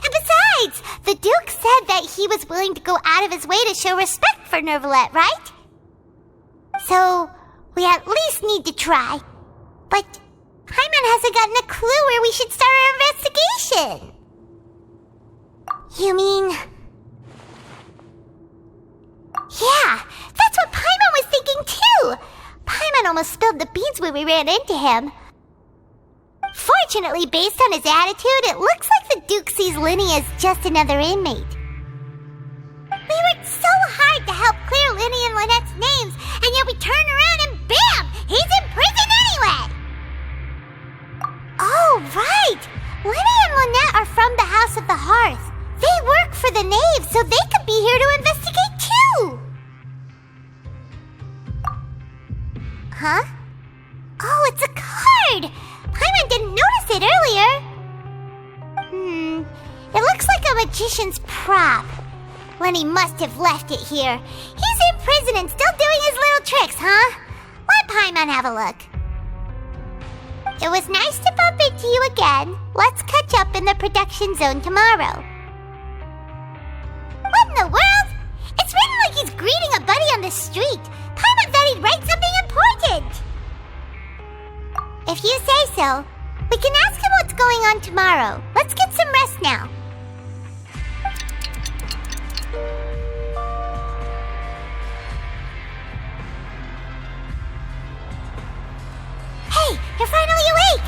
And besides, the Duke said that he was willing to go out of his way to show respect for Neuvillette, right? So, we at least need to try. But Paimon hasn't gotten a clue where we should start our investigation. You mean... Yeah, that's what Paimon was thinking too! Paimon almost spilled the beans when we ran into him. Fortunately, based on his attitude, it looks like the Duke sees Linny as just another inmate. We worked so hard to help clear Linny and Lynette's names, and yet we turn around and bam! He's in prison anyway! Oh, right! Linny and Lynette are from the House of the Hearth. They work for the Knave, so they could be here to investigate too! Huh? Oh, it's a card! Paimon didn't notice it earlier. It looks like a magician's prop. Lenny must have left it here. He's in prison and still doing his little tricks, huh? Let Paimon have a look. It was nice to bump into you again. Let's catch up in the production zone tomorrow. What in the world? It's written like he's greeting a buddy on the street. Paimon thought he'd write something important. If you say so, we can ask him what's going on tomorrow. Let's get some rest now. Hey, you're finally awake!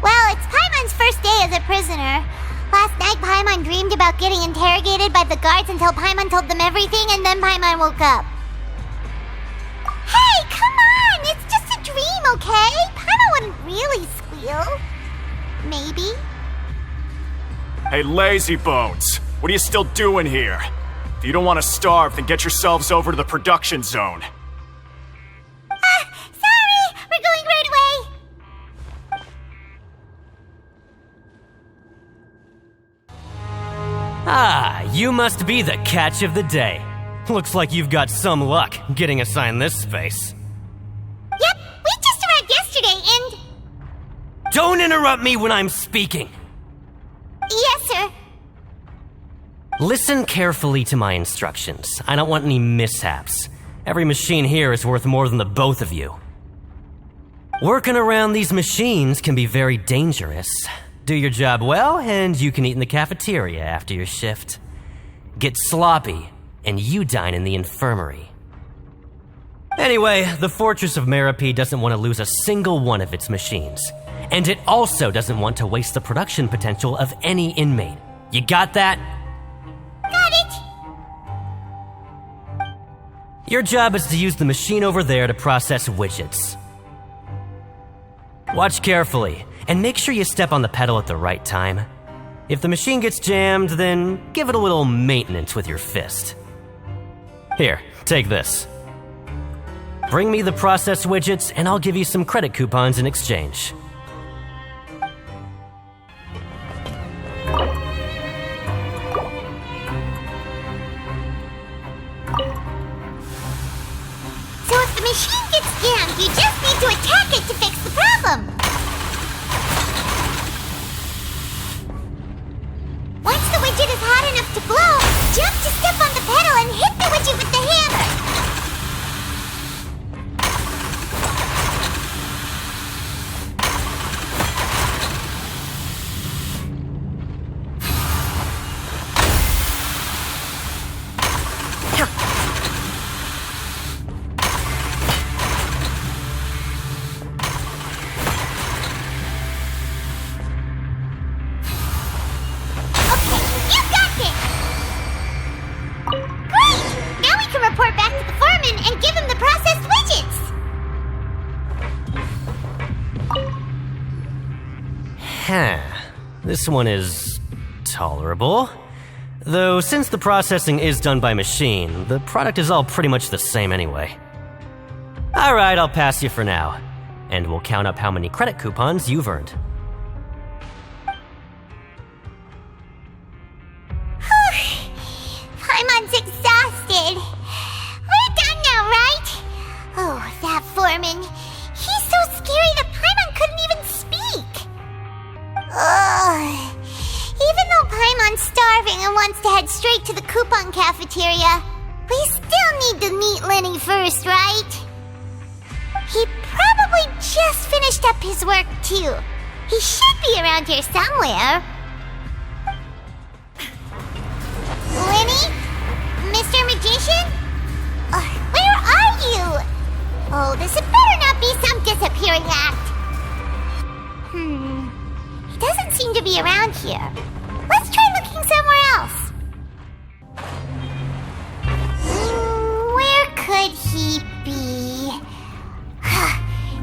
Well, it's Paimon's first day as a prisoner. Last night, Paimon dreamed about getting interrogated by the guards until Paimon told them everything, and then Paimon woke up. Hey, come on! It's just a dream, okay? Paimon wouldn't really squeal. Maybe. Hey, lazy bones! What are you still doing here? If you don't want to starve, then get yourselves over to the production zone. Sorry! We're going right away! Ah, you must be the catch of the day. Looks like you've got some luck getting assigned this space. Yep, we just arrived yesterday and... Don't interrupt me when I'm speaking! Yes, sir. Listen carefully to my instructions. I don't want any mishaps. Every machine here is worth more than the both of you. Working around these machines can be very dangerous. Do your job well, and you can eat in the cafeteria after your shift. Get sloppy, and you dine in the infirmary. Anyway, the Fortress of Merópide doesn't want to lose a single one of its machines. And it also doesn't want to waste the production potential of any inmate. You got that? Got it! Your job is to use the machine over there to process widgets. Watch carefully, and make sure you step on the pedal at the right time. If the machine gets jammed, then give it a little maintenance with your fist. Here, take this. Bring me the processed widgets, and I'll give you some credit coupons in exchange. So if the machine gets jammed, you just need to attack it to fix the problem. Once the widget is hot enough to glow, jump to step on the pedal and hit the widget with the hammer. This one is tolerable. Though since the processing is done by machine, the product is all pretty much the same anyway. Alright, I'll pass you for now. And we'll count up how many credit coupons you've earned. Paimon's exhausted. We're done now, right? Oh, that foreman. He's so scary that Paimon couldn't even speak. Ugh. Even though Paimon's starving and wants to head straight to the coupon cafeteria, we still need to meet Lenny first, right? He probably just finished up his work, too. He should be around here somewhere. Lenny? Mr. Magician? Where are you? Oh, this had better not be some disappearing act. He doesn't seem to be around here. Let's try looking somewhere else. Where could he be?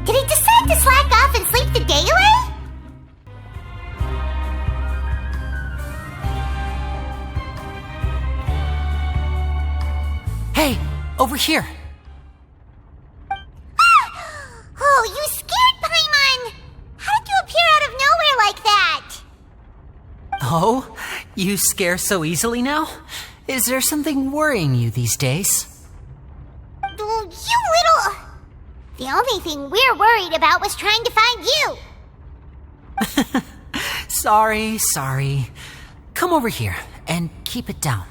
Did he decide to slack off and sleep the day away? Hey, over here. Oh, you scared Paimon! How did you appear out of nowhere like that? Oh, you scare so easily now? Is there something worrying you these days? You little... The only thing we're worried about was trying to find you. Sorry. Come over here and keep it down.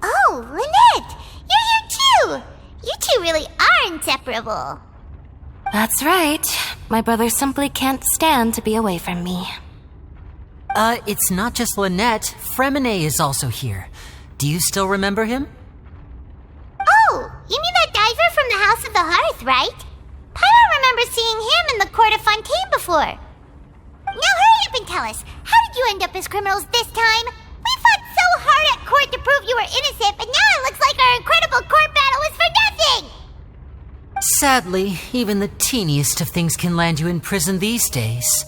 Oh, Lynette! You're here too! You two really are inseparable. That's right. My brother simply can't stand to be away from me. It's not just Lynette. Fremine is also here. Do you still remember him? Oh, you mean that diver from the House of the Hearth, right? Pyro remembers seeing him in the Court of Fontaine before. Now hurry up and tell us, how did you end up as criminals this time? We fought so hard at court to prove you were innocent, but now it looks like our incredible court battle was for nothing! Sadly, even the teeniest of things can land you in prison these days.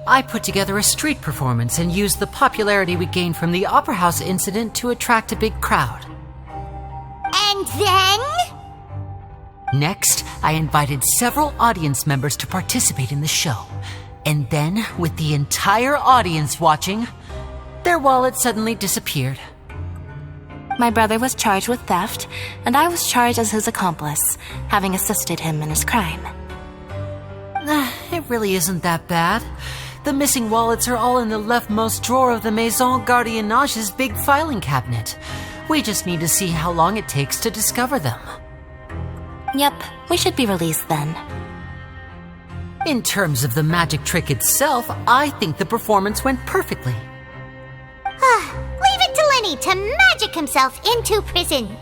I put together a street performance and used the popularity we gained from the Opera House incident to attract a big crowd. And then? Next, I invited several audience members to participate in the show. And then, with the entire audience watching, their wallet suddenly disappeared. My brother was charged with theft, and I was charged as his accomplice, having assisted him in his crime. It really isn't that bad. The missing wallets are all in the leftmost drawer of the Maison Gardiennage's big filing cabinet. We just need to see how long it takes to discover them. Yep, we should be released then. In terms of the magic trick itself, I think the performance went perfectly. Leave it to Lenny to magic himself into prison.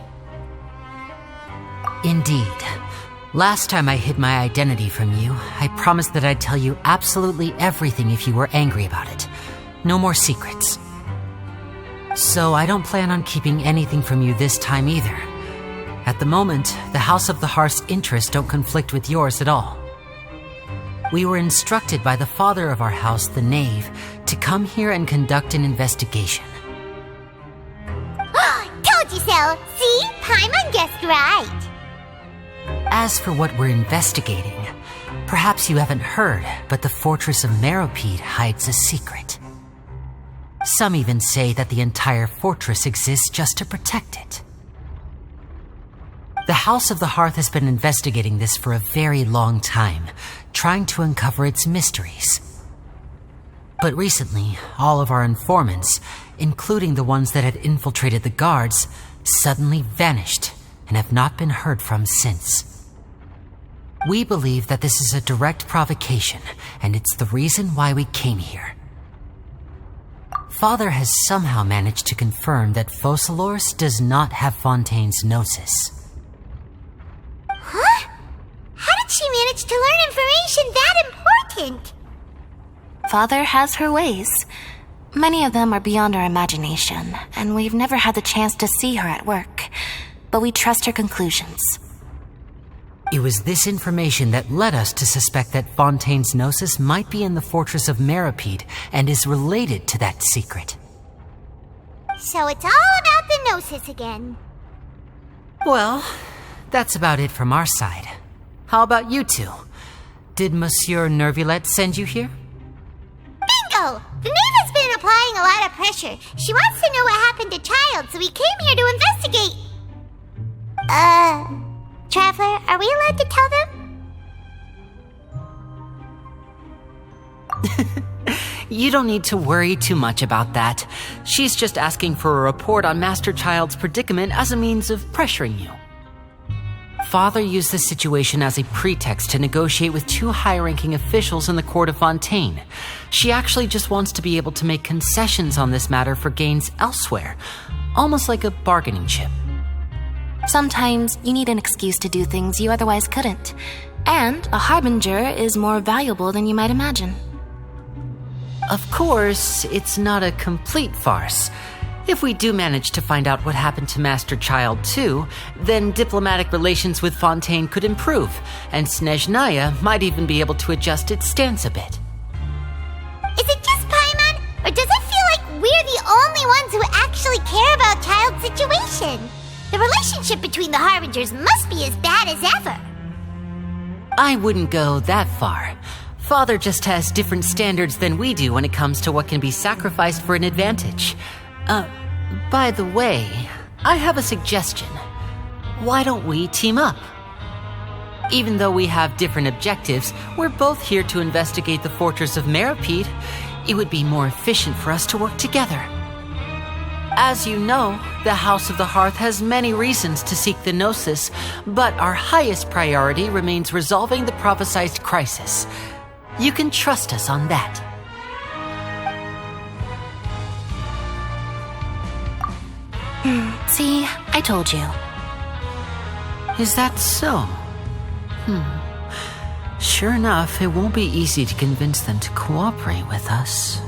Indeed. Last time I hid my identity from you, I promised that I'd tell you absolutely everything if you were angry about it. No more secrets. So I don't plan on keeping anything from you this time either. At the moment, the House of the Hearth's interests don't conflict with yours at all. We were instructed by the father of our house, the knave, to come here and conduct an investigation. Told you so! See? Paimon guessed right! As for what we're investigating, perhaps you haven't heard, but the fortress of Merópide hides a secret. Some even say that the entire fortress exists just to protect it. The House of the Hearth has been investigating this for a very long time, trying to uncover its mysteries. But recently, all of our informants, including the ones that had infiltrated the guards, suddenly vanished and have not been heard from since. We believe that this is a direct provocation, and it's the reason why we came here. Father has somehow managed to confirm that Focalors does not have Fontaine's gnosis. Huh? How did she manage to learn information that important? Father has her ways. Many of them are beyond our imagination, and we've never had the chance to see her at work. But we trust her conclusions. It was this information that led us to suspect that Fontaine's gnosis might be in the fortress of Merópide and is related to that secret. So it's all about the gnosis again. Well, that's about it from our side. How about you two? Did Monsieur Nervulet send you here? Bingo! The knave has been applying a lot of pressure. She wants to know what happened to Child, so we came here to investigate. Traveler, are we allowed to tell them? You don't need to worry too much about that. She's just asking for a report on Master Child's predicament as a means of pressuring you. Father used this situation as a pretext to negotiate with two high-ranking officials in the court of Fontaine. She actually just wants to be able to make concessions on this matter for gains elsewhere, almost like a bargaining chip. Sometimes you need an excuse to do things you otherwise couldn't. And a harbinger is more valuable than you might imagine. Of course, it's not a complete farce. If we do manage to find out what happened to Master Child too, then diplomatic relations with Fontaine could improve, and Snezhnaya might even be able to adjust its stance a bit. Is it just Paimon, or does it feel like we're the only ones who actually care about Child's situation? The relationship between the Harbingers must be as bad as ever. I wouldn't go that far. Father just has different standards than we do when it comes to what can be sacrificed for an advantage. By the way, I have a suggestion. Why don't we team up? Even though we have different objectives, we're both here to investigate the fortress of Merópide. It would be more efficient for us to work together. As you know, the House of the Hearth has many reasons to seek the Gnosis, but our highest priority remains resolving the prophesized crisis. You can trust us on that. See, I told you. Is that so? Sure enough, it won't be easy to convince them to cooperate with us.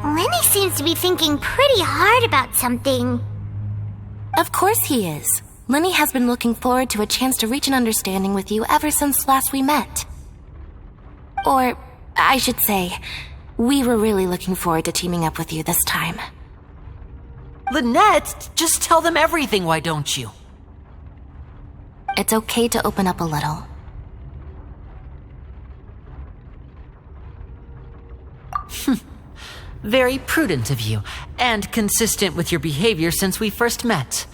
Lenny seems to be thinking pretty hard about something. Of course he is. Lenny has been looking forward to a chance to reach an understanding with you ever since last we met. Or, I should say, we were really looking forward to teaming up with you this time. Lynette, just tell them everything, why don't you? It's okay to open up a little. Very prudent of you, and consistent with your behavior since we first met.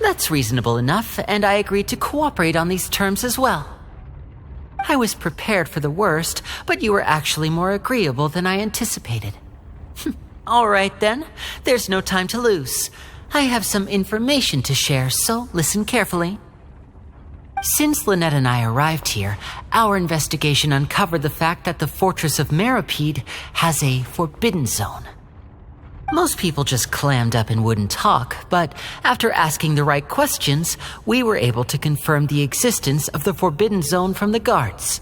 That's reasonable enough, and I agreed to cooperate on these terms as well. I was prepared for the worst, but you were actually more agreeable than I anticipated. All right then, there's no time to lose. I have some information to share, so listen carefully. Since Lynette and I arrived here, our investigation uncovered the fact that the fortress of Merópide has a forbidden zone. Most people just clammed up and wouldn't talk, but after asking the right questions, we were able to confirm the existence of the forbidden zone from the guards.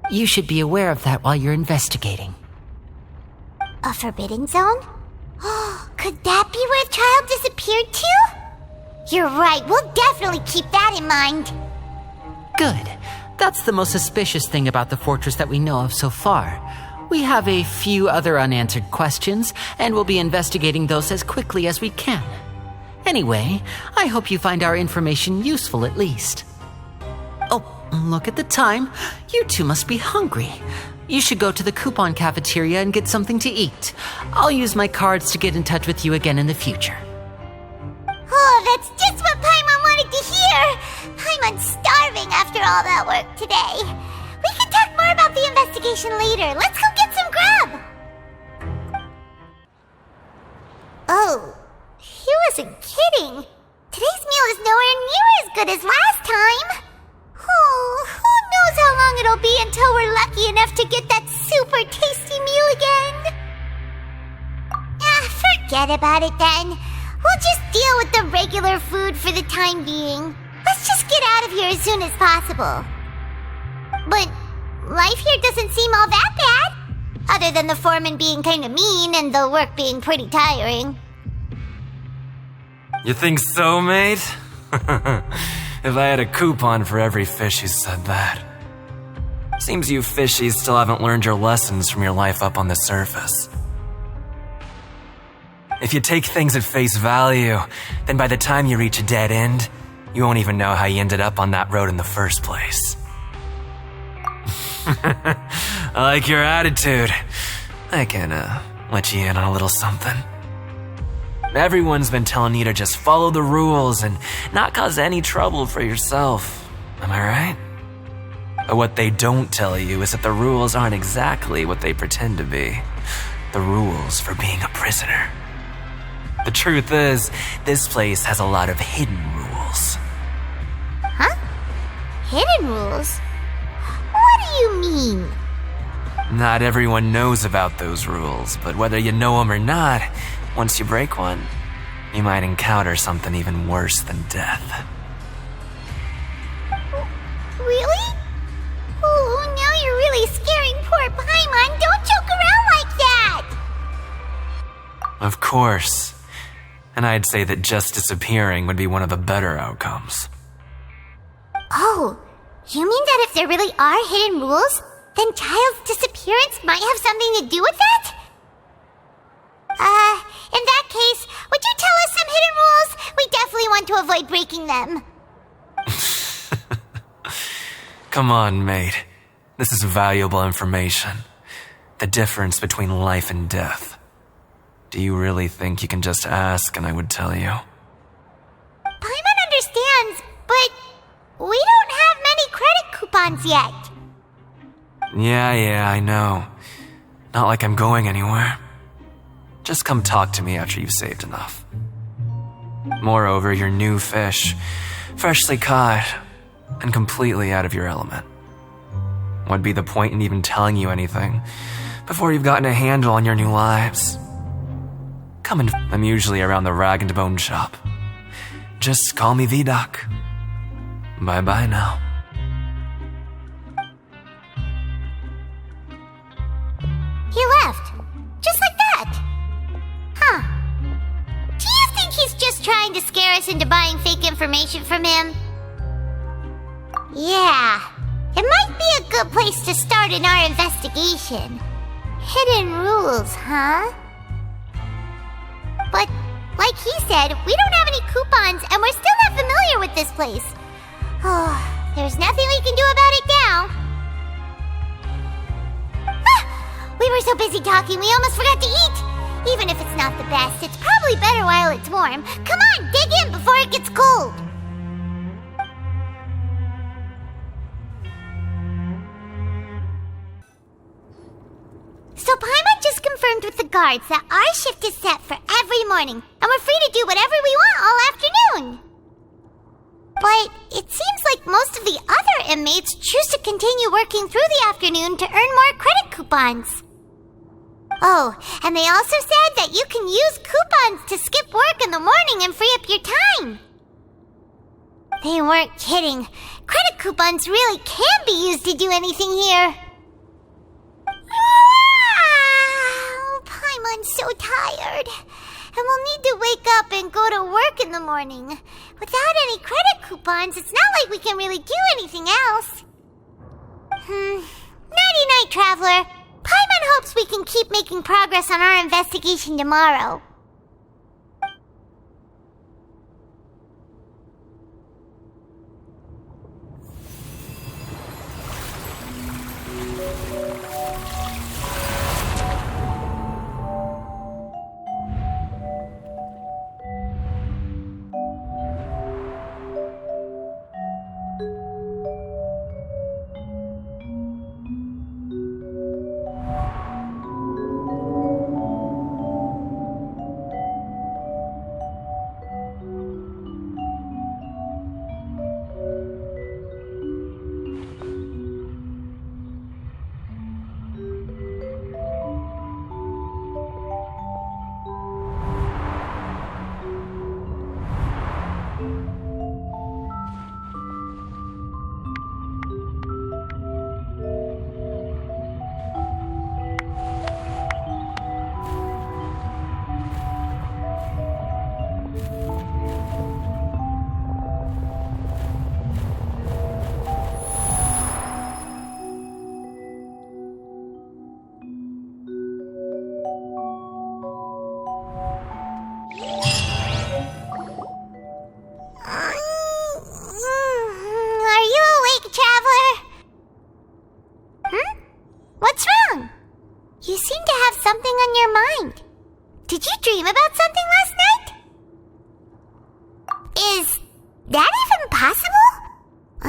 You should be aware of that while you're investigating. A forbidden zone? Could that be where Child disappeared to? You're right, we'll definitely keep that in mind. Good. That's the most suspicious thing about the fortress that we know of so far. We have a few other unanswered questions, and we'll be investigating those as quickly as we can. Anyway, I hope you find our information useful at least. Oh, look at the time. You two must be hungry. You should go to the coupon cafeteria and get something to eat. I'll use my cards to get in touch with you again in the future. Oh, that's just what Paimon wanted to hear! Paimon's starving after all that work today. We can talk more about the investigation later. Let's go get some grub! Oh, he wasn't kidding. Today's meal is nowhere near as good as last time. Oh, who knows how long it'll be until we're lucky enough to get that super tasty meal again? Forget about it then. We'll just deal with the regular food for the time being. Let's just get out of here as soon as possible. But life here doesn't seem all that bad. Other than the foreman being kinda mean and the work being pretty tiring. You think so, mate? If I had a coupon for every fish who said that. Seems you fishies still haven't learned your lessons from your life up on the surface. If you take things at face value, then by the time you reach a dead end, you won't even know how you ended up on that road in the first place. I like your attitude. I can, let you in on a little something. Everyone's been telling you to just follow the rules and not cause any trouble for yourself. Am I right? But what they don't tell you is that the rules aren't exactly what they pretend to be. The rules for being a prisoner. The truth is, this place has a lot of hidden rules. Huh? Hidden rules? What do you mean? Not everyone knows about those rules, but whether you know them or not, once you break one, you might encounter something even worse than death. Really? Oh, now you're really scaring poor Paimon. Don't joke around like that! Of course. And I'd say that just disappearing would be one of the better outcomes. Oh, you mean that if there really are hidden rules, then Child's disappearance might have something to do with that? In that case, would you tell us some hidden rules? We definitely want to avoid breaking them. Come on, mate. This is valuable information. The difference between life and death. Do you really think you can just ask and I would tell you? Paimon understands, but we don't have many credit coupons yet. Yeah, I know. Not like I'm going anywhere. Just come talk to me after you've saved enough. Moreover, you're new fish, freshly caught, and completely out of your element. What'd be the point in even telling you anything before you've gotten a handle on your new lives? Come and I'm usually around the rag and bone shop. Just call me V-Doc. Bye-bye now. He left. Just like that. Huh. Do you think he's just trying to scare us into buying fake information from him? Yeah. It might be a good place to start in our investigation. Hidden rules, huh? But, like he said, we don't have any coupons and we're still not familiar with this place. Oh, there's nothing we can do about it now. We were so busy talking, we almost forgot to eat. Even if it's not the best, it's probably better while it's warm. Come on, dig in before it gets cold. So Paimon just confirmed with the guards that our shift is set for every morning, and we're free to do whatever we want all afternoon. But it seems like most of the other inmates choose to continue working through the afternoon to earn more credit coupons. Oh, and they also said that you can use coupons to skip work in the morning and free up your time. They weren't kidding. Credit coupons really can be used to do anything here. Paimon's so tired. And we'll need to wake up and go to work in the morning. Without any credit coupons, it's not like we can really do anything else. night, Traveler. Paimon hopes we can keep making progress on our investigation tomorrow.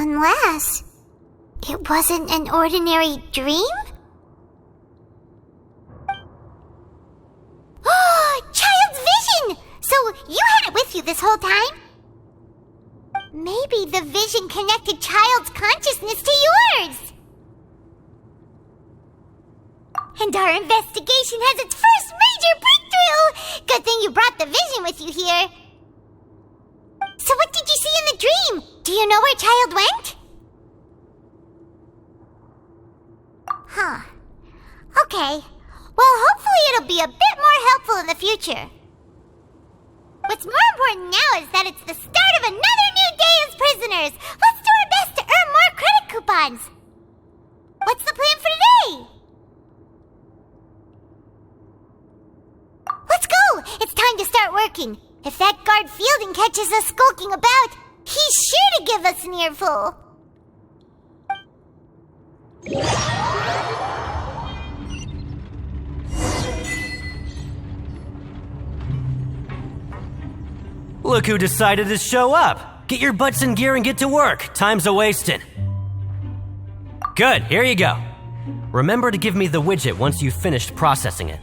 Unless it wasn't an ordinary dream? Oh, child's vision! So you had it with you this whole time? Maybe the vision connected child's consciousness to yours. And our investigation has its first major breakthrough! Good thing you brought the vision with you here. So what did you see in the dream? Do you know where child went? Huh. Okay. Well, hopefully it'll be a bit more helpful in the future. What's more important now is that it's the start of another new day as prisoners. Let's do our best to earn more credit coupons. What's the plan for today? Let's go! It's time to start working. If that guard Fielding catches us skulking about, he's sure to give us an earful. Look who decided to show up. Get your butts in gear and get to work. Time's a-wasting. Good, here you go. Remember to give me the widget once you've finished processing it.